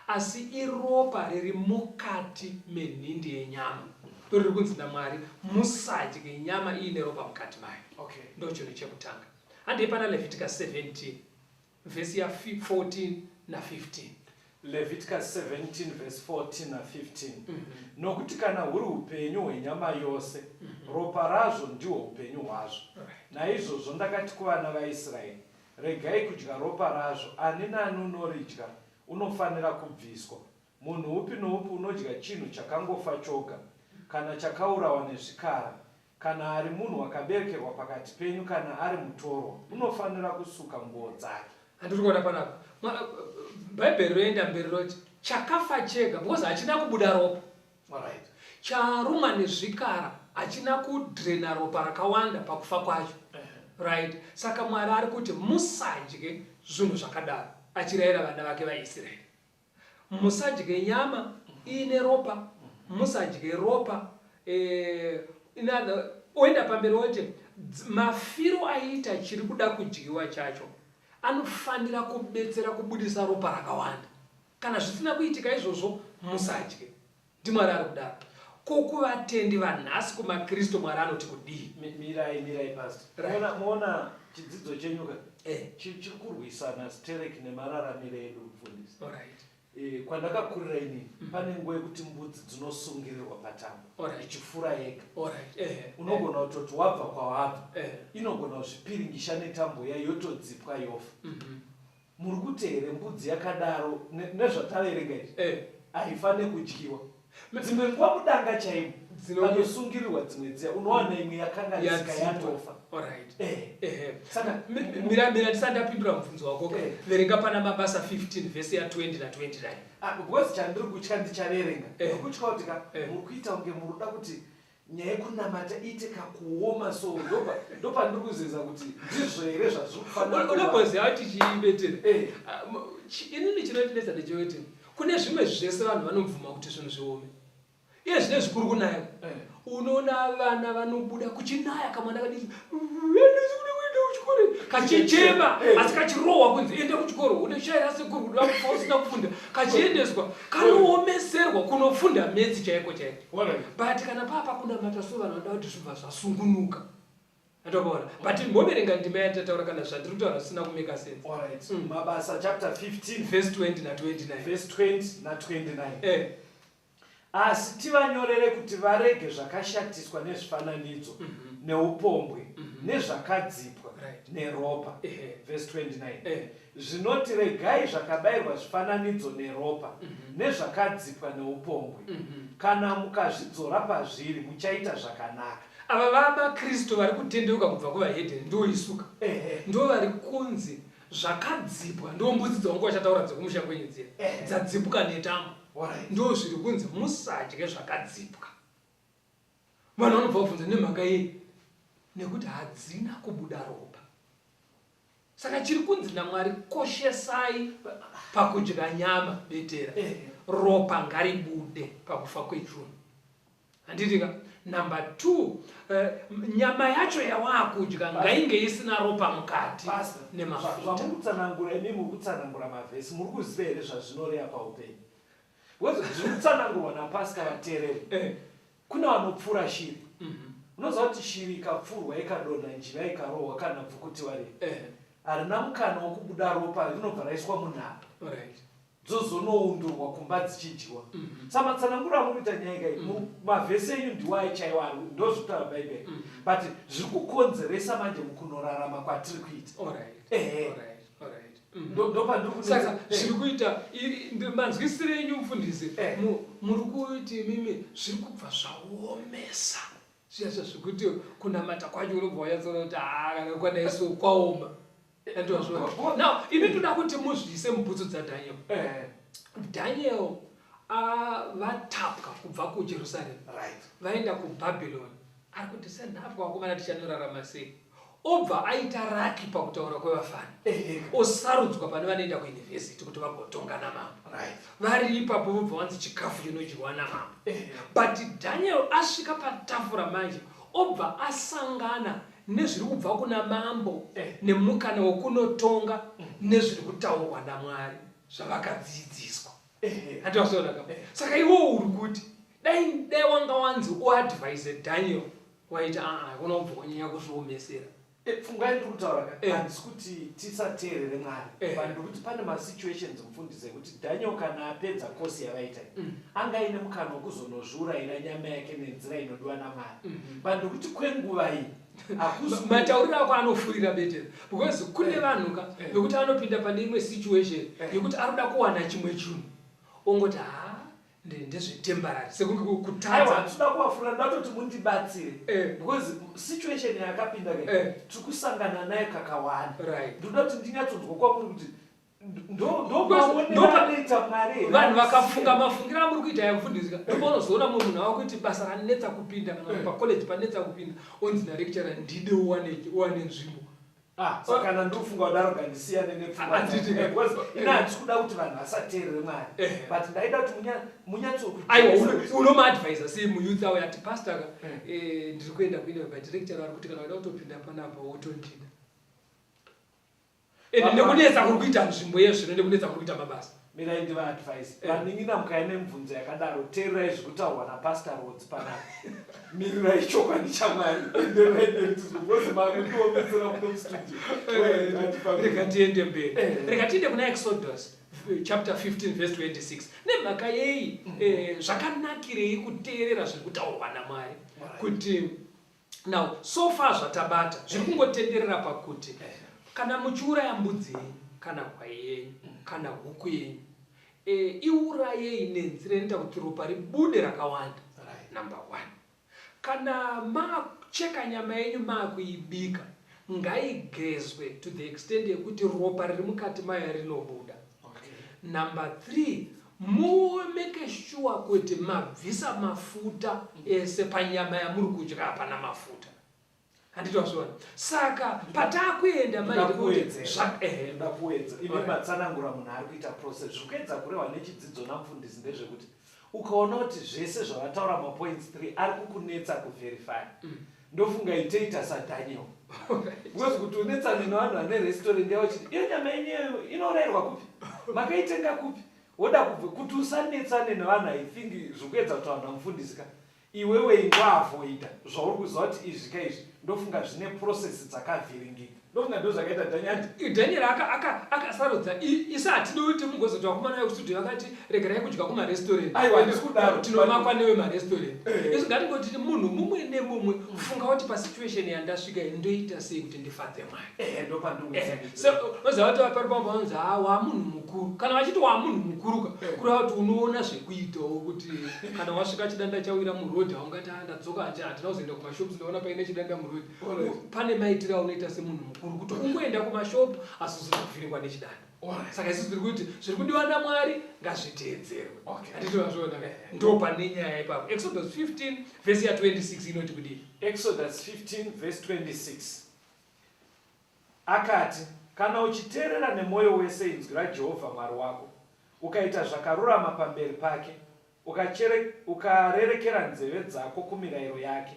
asi iropa riri mukati menhindi yenyama, riri kunzi naMwari musadye nyama iine ropa mukati mayo. Okay. Ndocho nechekutanga. Handi pana Leviticus 17 verse ya 14 na 15. Leviticus 17 verse 14 na 15. Nokuti kana huri upenyu hwenyama yose, ropa razvo ndiwo upenyu hwazvo. Naizvozvo ndakati kuvana vaIsraeri, regai kudya ropa razvo, ani nani unoridya unofanira kubviswa. Munhu upi noupi unodya chinhu chakangofa choga, kana chakaurawa nezvikara, kana ari munhu wakaberekerwa pakati penyu, kana ari mutorwa, unofanira kusuka nguo dzake. Handiri kuona panapa. Bhaibheri roenda mberi roti chakafa chega because hachina kubuda ropa. Alright. Charumwa nezvikara hachina kudrena ropa rakawanda pakufa kwacho. Right. Saka Mwari ari kuti musadye zvinhu zvakadaro. Achirayira vana vake vaIsraeri. Musadye nyama ine ropa, musadye ropa. Oenda pamberi roti mafiro aita chiri kuda kudyiwa chacho anofanira kubetsera kubudisa ropa rakawanda. Kana zvisina kuitika izvozvo musadye. Ndimwari ari kudaro. Kukuvatendi vanhasi kumaKristu Mwari anoti kudii? Mirai pastor. Muona chidzidzo chenyuka chiri kurwisana stereki nemararamiro edu mufundisi. Alright. Kwandakakurira inini pane nguva yekuti mbudzi dzinosungirirwa patambo ichifura yega. Unogona kutoti wabva kwawabva inogona kuzvipiringisha netambo yayo yotodzipwa yofa. Muri kuti here mbudzi yakadaro nezvataverenga izvi haifaniri kudyiwa. Dzimwe nguva mudanga chaimo panosungirirwa dzimwe dziya unowana imwe yakanga tsika yatofa. Saka mira ndisandapindura mubvunzo wako. Verenga pana Mabasa 15 verse ya 20 na 29. Because chandiri kutya ndichaverenga nokutya kuti muri kuita kunge muri kuda kuti nyaya yekunamata iite kakuoma, so ndopandiri kuzeza kuti ndizvo here zvazviri kufanira. Unogoziva kuti chiibetera. Inini chinondinetsa ndechekuti kune zvimwe zvese vanhu vanobvuma kuti zvinhu zviome. Iye zvine zvikuru kunayo. Unoona vana vanobuda kuchinaya kamwana kadiki. Kachichema asi kachirohwa kunzi ende kuchikoro unoshayira sekuru kuti wakufa usina kufunda. Kachiendeswa kanomeserwa kunofunda metsi chaiko chaiko. But kana papa kuna mataso vanhu vanoda kuti zvibva zvasungunuka. Ndatobaona. But mboverenga ndima yatataura kana zvandiri kutaura zvisina kumeka sense. Alright. Mabasa chapter 15 verse 20 na 29. Verse 20 na 29. Asi tivanyorere kuti varege zvakashatiswa nezvifananidzo neupombwe nezvakadzipwa neropa. Verse 29. Zvinoti regai zvakabayirwa zvifananidzo neropa nezvakadzipwa neupombwe. Kana mukazvidzora pazviri muchaita zvakanaka. Ava vamaKristu vari kutendeuka kubva kuvahedheni ndo isuka. Ndo vari kunzi zvakadzipwa ndo mbudzi dzawanga vachataura dzekumusha kwenyedzera dzadzipwa netambo. Ndo zviri kunzi musadye zvakadzipwa. Vanhu vanobva kubvunza nemhaka yei? Nekuti hadzina kubuda ropa. Saka chiri kunzi naMwari koshesai pakudya nyama Betera. Ropa ngaribude pakufa kwechinhu. Handitika? Number 2, nyama yacho yawakudya ngainge isina ropa mukati nemafuta. Zvamukutsanangura imi mukutsanangura mavhesi muri kuziva here zvazvinoreva paupenyu. Zvirikutsanangurwa napasika vateereri. Kuna vanopfura shiri. Unoziva kuti shiri ikapfurwa ikadonha njiva ikarohwa kana bvukuti warei. Harina mukana wokubuda ropa rinobva raiswa munhapa. Dzozonoundurwa kumba dzichidyiwa. Samatsanangura mukuita nyaya iyi mavhesi enyu ndiwo aichaiwo ndozvitaura Bhaibheri. But zviri kukonzeresa manje mukunorarama kwatiri kuita. Saka zviri kuita manzwisire enyu mufundisi muri kuti mimi zviri kubva zvaomesa zviya zvekuti kunamata kwacho unobva wanyatsoona kuti kana kwanaiso kwaoma. Now ini toda kuti muzvise mubhutsu dzaDhaniel. Daniel vatapwa kubva kuJerusarema vaenda kuBhabhironi. Ari kuti senhapwa wakomana tichanorarama sei? Obva aita raki pakutaura kwevafani. Osarudzwa pane vanoenda kuyunivhesiti kuti vagotonga namambo. Vari ipapo vobva wanzi chikafu chinodyiwa namambo. But Daniel asvika patafura manje obva asangana nezviri kubva kuna mambo nemukana wokunotonga nezviri kutaurwa naMwari zvavakadzidziswa. Saka iwo uri kuti dai wanga wanzi uadvise Daniel waita kunobva kunyanya kuzviomesera. Pfungwa ndiri kutaura handisi kuti tisateerere Mwari, vanhu kuti pane masituations mufundise kuti Daniel kana apedza kosi yavaita anga ine mukana wekuzonozviurayira nyama yake nenzira inodiwa naMwari. Vanhu kuti kwenguva iyi matauriro ako anofurira Betera, because kune vanhu ka vekuti anopinda pane imwe situation yekuti arikuda kuwana chimwe chinhu ongoti ndezvetemporary sekunge kutadza tinoda kuvafura ndatoti mundibatsire because situation yakapinda tiri kusangana naye kakawanda. Ndoda kuti ndinyatsonzwa kwamuri kuti ndomaoneraita Mwari vanhu vakafunga mafungira amuri kuita yakufundisika ndopaunozoona mumwe munhu wakuti basa ranetsa kupinda kana pacollege panetsa kupinda onzi nalecturer ndide uwane nzvimbo. Kana ndofunga kudaro ngandisiyane nepfungwa ina handisi kuda kuti vanhu vasateerere Mwari, but ndaida kuti unomaadvisa sei muyouth awo ati pastor ndiri kuenda but lecturer ari kuti kana waida kutopinda panapa wotondida nekunetsa kuri kuita nzvimbo yezvino nekunetsa kuri kuita mabasa. Mirai ndivaadvise vaningina mukaine mibvunzo yakadaro teererai zvekutaurwa napastor Rwodzi panapa. Mirirai chokwadi chaMwari enderai neritizokozi makundiomesera muno mustudio. Rega tiende mberi, rega tiende kuna Exodus chapter 15 verse 26. Nemhaka yei zvakanakirei kuteerera zviri kutaurwa naMwari kuti now so far zvatabata zviri kungotenderera pakuti kana muchiuraya mbudzi yenyu kana kwai yenyu kana huku yenyu iurayei nenzira inoita kuti ropa ribude rakawanda. Number 1, kana macheka nyama yenyu maakuibika ngaigezwe to the extent yekuti ropa riri mukati mayo rinobuda. Number 3, make sure kuti mabvisa mafuta ese panyama yamuri kudya hapana mafuta. Handitozvona. Saka patakuenda ndakuedza ine matsanangura munhu ari kuita process zvikuedza kurehwa nechidzidzo namufundisi ndezvekuti ukaona kuti zvese zvavataura mapoints 3 ari kukunetsa kuverify ndofunga iteita saDaniel because kuti unetsane nevanhu vane restaurant yavo chiti iyo nyama yenyeyo inorayirwa kupi, makaitenga kupi, woda kubva kuti usanetsane nevanhu. I think zvikuedza kuti vanhu vamufundisika iwewe ingoavoida zvauri kuziva kuti izvi kaizvi ndofunga zvine process dzakavhiringika. Ndofunga ndo zvakaita Daniel akasarudza isa hatidi kuti mungozoti vakomana vekustudio vakati regerai kudya kumarestaurant tinomakwa newe marestaurant. Izvi ngatingoti munhu mumwe nemumwe kufunga kuti pasituation yandasvika ndoita sei kuti ndifadze Mwari. Oziva kuti vapari pambo vanonzi wamunhu mukuru, kana vachiti wamunhu mukuru kureva kuti unoona zvekuitawo kuti kana wasvika chidanda chawira murodhi haungati ndadzoka handina kuzoenda kumashops ndaona paine chidanda murodhi. Pane maitiro aunoita semunhu mukuru kuti ungoenda kumashopu asi usinovhiringwa nechidanda. Saka isusu tiri kuti zviri kudiwa naMwari ngazviteedzerwe. Handitozvona ndo pane nyaya ipapo. Exodus 15 verse 26 inoti kudii? Exodus 15 verse 26 akati, kana uchiteerera nemwoyo wese inzwi raJehovha Mwari wako ukaita zvakarurama pamberi pake ukarerekera nzeve dzako kumirayiro yake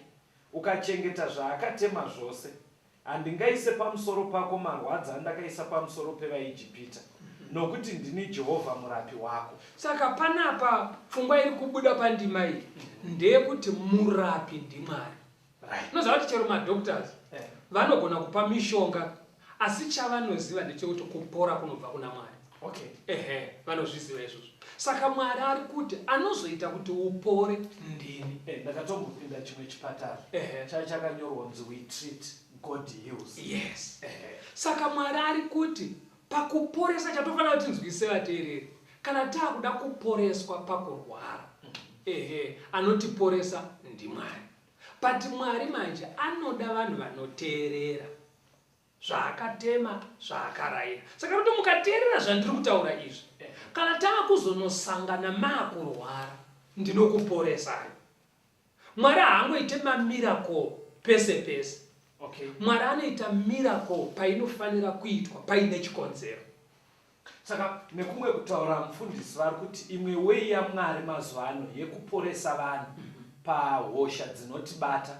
ukachengeta zvaakatema zvose, handingaise pamusoro pako marwadzi andakaisa pamusoro pevaIjipita, nokuti ndini Jehovha murapi wako. Saka panapa pfungwa iri kubuda pandima iyi ndeyekuti murapi ndiMwari. Unoziva kuti chero madoctors vanogona kupa mishonga asi chavanoziva ndechekuti kupora kunobva kuna Mwari. Vanozviziva izvozvo. Saka Mwari ari kuti anozoita kuti upore ndini. Ndakatombopinda chimwe chipatara chakanyorwa kunzi we treat God heals. Yes. Saka Mwari ari kuti pakuporesa chatofanira kuti nzwise vateereri kana taakuda kuporeswa pakurwara anotiporesa ndiMwari. But Mwari manje anoda vanhu vanoteerera zvaakatema zvaakarayira. Saka kuti mukateerera zvandiri kutaura izvi kana taakuzonosangana maakurwara ndinokuporesai. Mwari haangoite mamiracle pese pese. Mwari anoita miracle painofanira kuitwa paine chikonzero. Saka nekumwe kutaura mufundisi vari kuti imwe wei yaMwari mazuva ano yekuporesa vanhu pahosha dzinotibata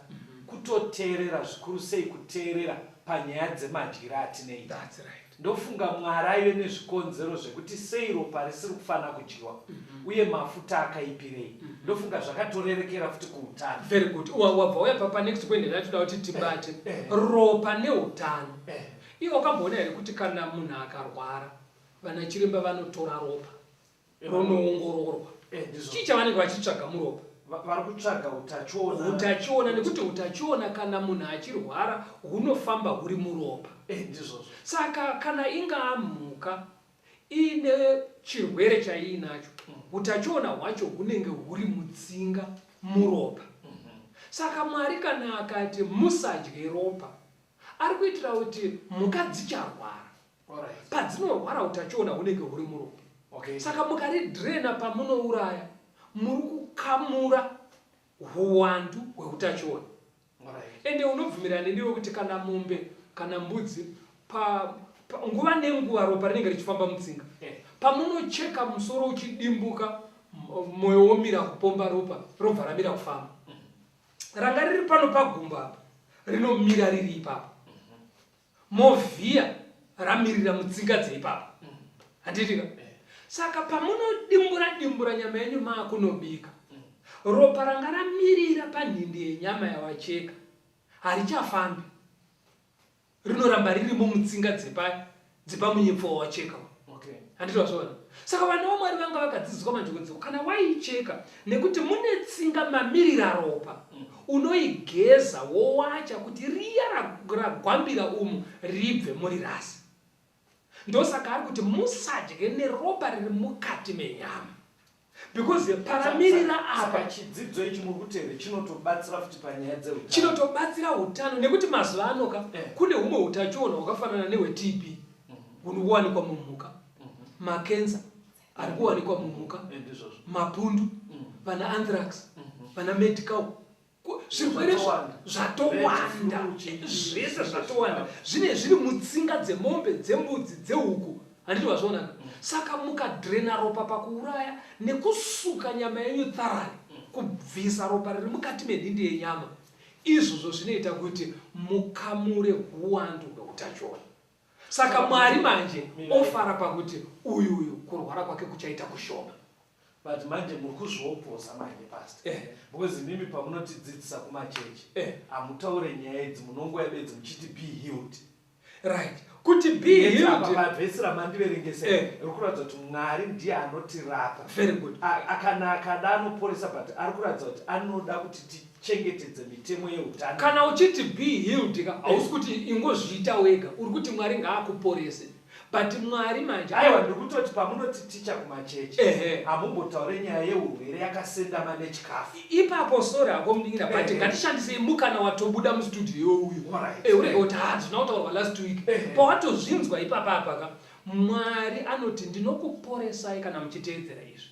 kutoteerera, zvikuru sei kuteerera panyaya dzemadyiro atinei. That's right. Ndofunga Mwari aive nezvikonzero zvekuti sei ropa risiri kufanira kudyiwa uye mafuta akaipirei. Ndofunga zvakatorerekera futi kuutano. Very good. Wabva uya papa next point yatoda kuti tibate ropa neutano. Iwe wakamboona here kuti kana munhu akarwara vana chiremba vanotora ropa ronoongororwa. Chii chavanenge vachitsvaga muropa? Vari kutsvaga utachiona, nekuti utachiona kana munhu achirwara hunofamba huri muropa. Ndizvozvo. Saka kana ingaa mhuka ine chirwere chaiinacho, utachiona hwacho hunenge huri mutsinga muropa. Saka Mwari kana akati musadye ropa, ari kuitira kuti mhuka dzicharwara. Padzinorwara utachiona hunenge huri muropa. Saka mukaridhirena pamunouraya, muri kukamura huwandu hweutachiona. Ende unobvumirana nendiwe kuti kana mombe kana mbudzi nguva nenguva ropa rinenge richifamba mutsinga. Pamunocheka musoro uchidimbuka, mwoyo womira kupomba ropa, robva ramira kufamba. Ranga riri pano pagumba apa, rinomira riri ipapo. Movhiya ramirira mutsinga dzeipapo. Handitika? Saka pamunodimbura nyama yenyu maakunobika, ropa ranga ramirira panhindi yenyama yawacheka harichafambi, rinoramba riri mumutsinga dzepamunyepfu wawacheka. Handiti wazviona? Saka vana vaMwari vanga vakadzidziswa manjogodziko, kana waicheka nekuti mune tsinga mamirira ropa, unoigeza wowacha kuti riya ragwambira umu ribve muri rasi. Ndosaka ari kuti musadye neropa riri mukati menyama. Because paramirira apa chidzidzo ichi muri kutevera chinotobatsira futi panyaya dzeutano. Chinotobatsira utano nekuti mazuva ano kune humwe utachiona hwakafanana nehwe-TB hunowanikwa mumhuka, makenza ari kuwanikwa mumhuka, mapundu, vana anthrax, vana medical. Zvirwere zvatowanda, zvese zvatowanda, zviri mutsinga dzemombe, dzembudzi, dzehuku. Handiti wazviona? Saka mukadhirena ropa pakuuraya nekusuka nyama yenyu tharari, kubvisa ropa riri mukati menhindi yenyama, izvozvo zvinoita kuti mukamure huwandu hweutachiona. Saka Mwari manje ofara pakuti uyu kurwara kwake kuchaita kushoma. But manje muri kuzvioposa manje pastor. Because mimi pamunotidzidzisa kumachechi, hamutaure nyaya idzi, munongoya bedzi muchiti be healed. Right. Kuti be healed. Pavhesi ramandiverengesa rikuratidza kuti Mwari ndiye anotirapa. Very good. Kana akada anoporesa, but ari kuratidza kuti anoda kuti tichengetedze mitemo yeutano. Kana uchiti be healed, hausi kuti ingozviita wega, uri kuti Mwari ngaakuporese. But Mwari manje aiwa ndiri kutoti pamunotiticha kumachechi hamumbotaure nyaya yeurwere yakasendama nechikafu. Ipapo sori akomudingira, but ngatishandisei mukana watobuda mustudio uyu. Urege kuti ndinotaurwa last week. Pawatozvinzwa ipapapa Mwari anoti ndinokuporesai kana muchiteedzera izvi.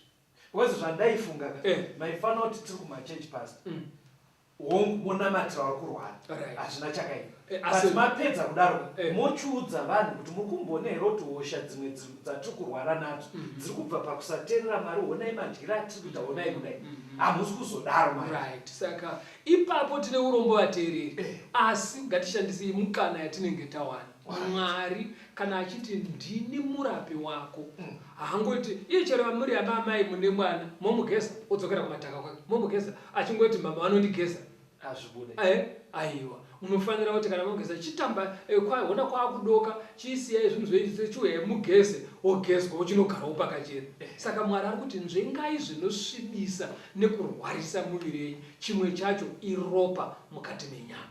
Wezi zvandaifunga maifanira kuti tiri kumachechi pastor. Munamatira vari kurwara, hazvina chakaita. Asi mapedza kudaro, mochiudza vanhu kuti muri kumboona here kuti hosha dzimwe dzatiri kurwara nadzo dziri kubva pakusateerera Mwari. Honai madyiro atiri kuita, honai kudai. Hamusi kuzodaro Mwari. Saka ipapo tine urombo vateereri, asi ngatishandisei mukana yatinenge tawana. Mwari kana achiti ndini murapi wako, haangoti iye chero muri amai mune mwana momugeza odzokera kumataka kwake, momugeza achingoti mama vanondigeza azvibude. Aiwa, unofanira kuti kana mogeza chitamba kwaona kwaakudoka chiisiyai zvinhu zveizvi chiuya mugeze ogezwa uchinogarawo pakachena. Saka Mwari ari kuti nzvengai zvinosvibisa nekurwarisa muviri yenyu, chimwe chacho iropa mukati menyama.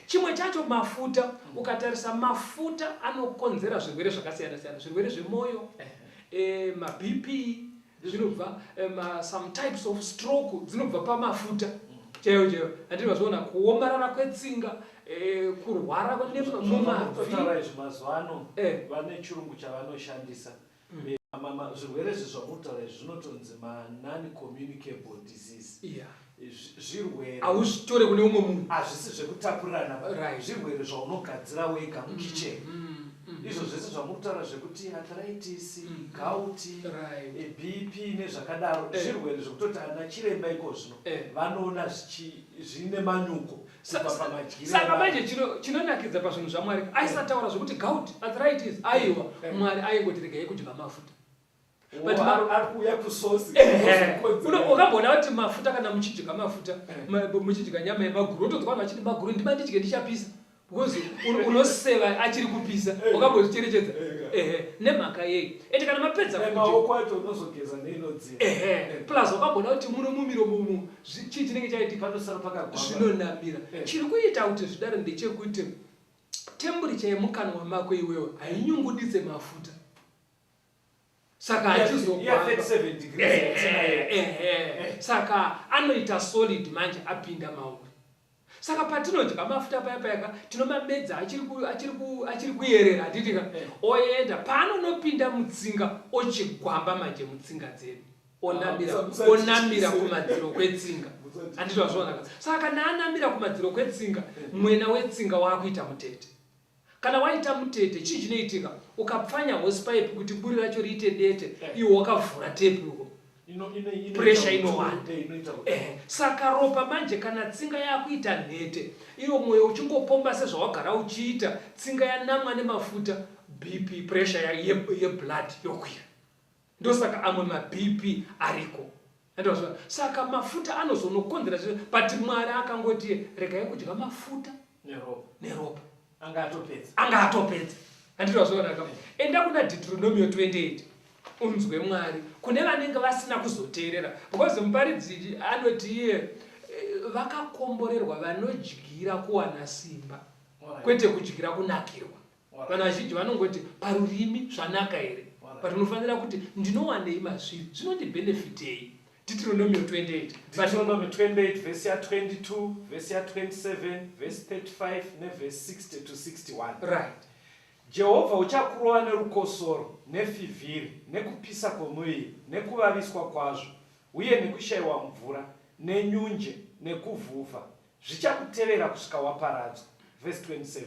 Chimwe chacho mafuta. Ukatarisa mafuta anokonzera zvirwere zvakasiyana siyana, zvirwere zvemwoyo, ma-BP zvinobva, some types of stroke dzinobva pamafuta chaiwo. Handiti wazviona kuomarara kwetsinga, kurwara mumavi. Mazuva ano vane chirungu chavanoshandisa. Zvirwere zvamutaura zvinotonzi non-communicable disease. Zvirwere hauzvitore kune umwe munhu, hazvisi zvekutapurirana, zvirwere zvaunogadzira wega mukicheni. izvo zvese zvamutaura zvekuti arthritis, gout, BP nezvakadaro zvirwere zvekutoti ana chiremba iko zvino vanoona zvine manyuko saka manje chinonakidza pazvinhu zvaMwari aisataura zvekuti gout, arthritis, aiwa Mwari aingoti regai kudya mafuta. Arikuuya kusosi. Ukamboona kuti mafuta kana muchidya mafuta, muchidya nyama yemaguru, utodzwa vachiti maguru ndima ndidye ndichapisa. Because unoseva achiri kupisa, ukambozvicherechedza. Nemhaka yei. Eti kana mapedza kuti maoko acho unozogeza neinodziya. Plus ukamboona kuti muno mumiromo chii chinenge chaitika panosara pakagwamba. Zvinonamira. Chiri kuita kuti zvidaro ndechekuti temperature yemukanwa mako iwewe hainyunguditse mafuta. Saka achizogwamba 37 degrees. Saka anoita solid manje apinda mauri. Saka patinodya mafuta paya tinomamedza achiri kuyerera atitika oenda paanonopinda mutsinga ochigwamba manje mutsinga dzedu onamira kumadziro kwetsinga. Andizvo zvonaka. Saka kana anamira kumadziro kwetsinga mwena wetsinga wakuita mutete. Kana waita mutete chii chinoitika ukapfanya hosepipe kuti buri racho riite dete iwo wakavhura tepi uko pressure inowanda. Saka ropa manje kana tsinga yakuita nhete iwo mwoyo uchingopomba sezvawagara uchiita tsinga yanamwa nemafuta BP pressure yeblood yokwira. Ndosaka amwe maBP ariko. Saka mafuta anozonokonzera but Mwari akangoti regai kudya mafuta neropa. Angatopedza. Andizvo zvonaka. Enda kuna Deuteronomy 28. Unzwe Mwari kune vanenge vasina kuzoteerera. Because muparidzi anoti iye vakakomborerwa vanodyira kuwana simba kwete kudyira kunakirwa. Vanhu vazhinji vanongoti parurimi zvanaka here. But unofanira kuti ndinowanei mazviri zvinondibenefitei. Deuteronomy 28. Deuteronomy 28 verse ya 22, verse ya 27, verse 35 verse 60 to 61. Right. Jehovha uchakurova nerukosoro, nefivhiri, nekupisa kwomuviri, nekuvaviswa kwazvo, uye nekushayiwa mvura, nenyunje, nekuvhuvha. Zvichakutevera kusvika waparadzwa. Verse 27.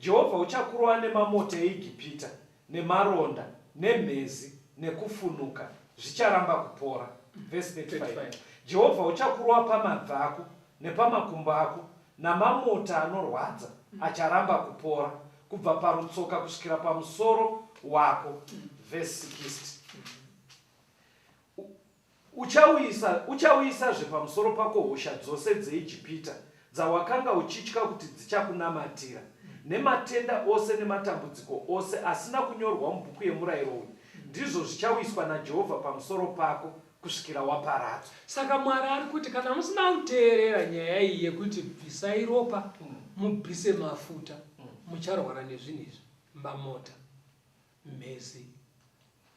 Jehovha uchakurova nemamoto eIgipita, nemaronda, nemhezi, nekufunuka. Zvicharamba kupora. Verse 35. Jehovha uchakurova pamabvi ako, nepamakumbo ako, namamota anorwadza, acharamba kupora. Kubva parutsoka kusvikira pamusoro wako. Verse 60. Uchauyisazve pamusoro pako hosha dzose dzeIjipita dzawakanga uchitya kuti dzichakunamatira, nematenda ose nematambudziko ose asina kunyorwa mubhuku yemurayiro uyu, ndizvo zvichauyiswa naJehovha pamusoro pako kusvikira waparadzwa. Saka Mwari ari kuti kana musina kuteerera nyaya iyi yekuti bvisai ropa mubvise mafuta mucharwara nezvinhu izvi: mamota, mhezi,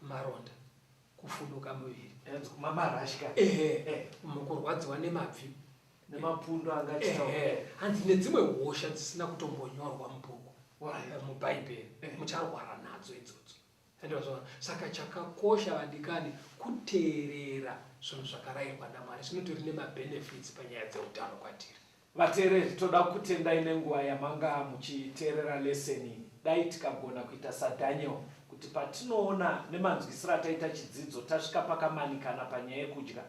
maronda, kufunuka muviri, mamarashka, mukurwadziwa nemabvi nemapundo angachitaura, hanzi nedzimwe hosha dzisina kutombonyorwa mubhuku mubhaibheri mucharwara nadzo idzodzo. Saka chakakosha vadikani kuteerera zvinhu zvakarayirwa naMwari. Zvinotori nemabenefits panyaya dzeutano kwatiri. Vateereri, toda kutendai nenguva yamanga muchiteerera leseni. Dai tikagona kuita saDaniel kuti patinoona nemanzwisiro ataita chidzidzo tasvika pakamanikana panyaya yekudya,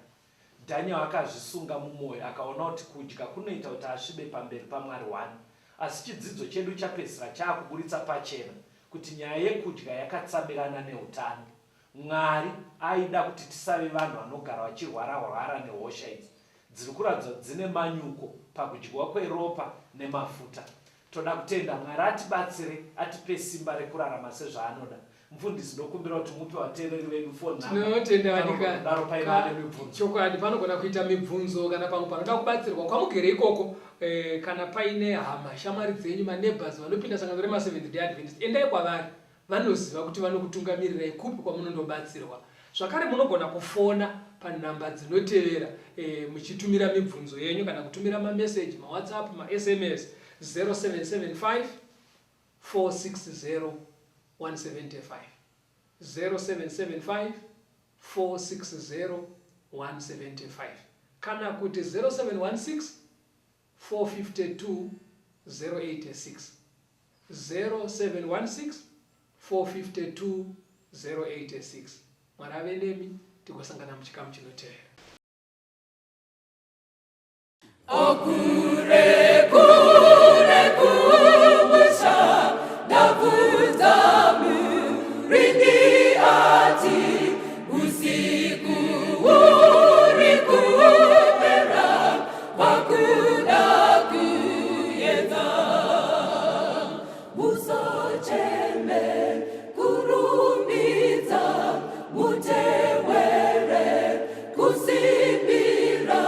Daniel akazvisunga mumwoyo akaona kuti kudya kunoita kuti asvibe pamberi paMwari wani. Asi chidzidzo chedu chapedzisira chaakuburitsa pachena kuti nyaya yekudya yakatsamirana neutano. Mwari aida kuti tisave vanhu vanogara vachirwara nehosha idzi dziri kuratidza dzine manyuko pakudyiwa kweropa nemafuta. Toda kutenda Mwari atibatsire, atipe simba rekurarama sezvaanoda. Mfundisi, ndokumbira kuti mupe vateereri vedu phone number. Tinotenda vadikani. Chokwadi panogona kuita mibvunzo kana pamwe panoda kubatsirwa kwamugere ikoko, kana paine hama shamwari dzenyu maneighbors vanopinda sangano rema7th Day Adventist, endai kwavari. Vanoziva kuti vanokutungamirirai kupi kwamunondobatsirwa. Zvakare munogona kufona panhamba dzinotevera muchitumira mibvunzo yenyu kana kutumira mameseji, maWhatsApp, maSMS 0775 460 175 0775 460 175 kana kuti 0716 452 086 0716 452 086. Mwari ave nemi, tikosangana muchikamu chinoteera. Okure kure kumusha ndabvunza muringi ati usiku uri kupera wakuda kuedza musocheme kurumbidza mutewere kusimbira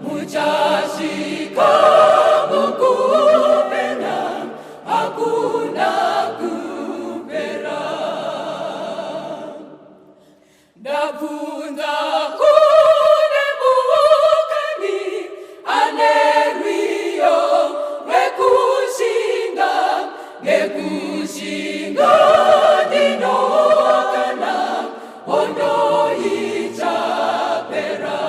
muchashika mukupera hakuna kupera ndabvunza kune mukani ane rwiyo rwekushinga ngekushinga ndinokana hondo ichapera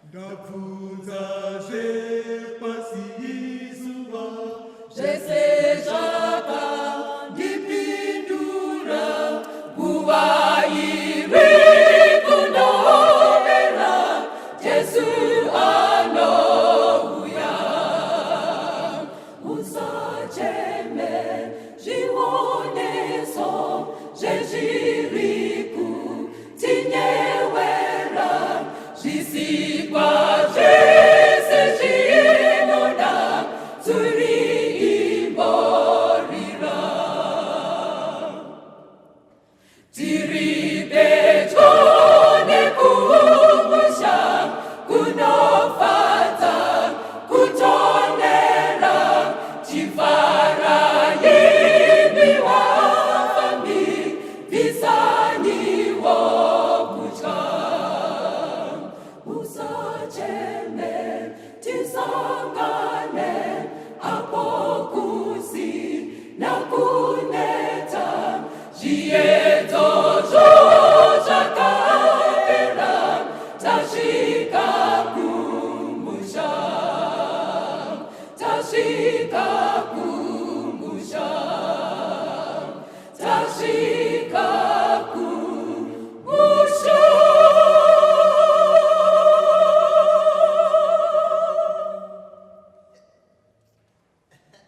ndabvunza zvepasi izuva zvese zvakandipindura nguva iri kunovera Jesu anouya usacheme zvioneso zvezviri kutinyewera zvisikwa zvese zvinoda turi imborira tiri pedyo nekumusha kunofadza kutonera chifara imi wafambi bvisaniwo kutya usacheme tisangane apokusi nakuneta zviedzo zvakapera tasvika kumusha tasvika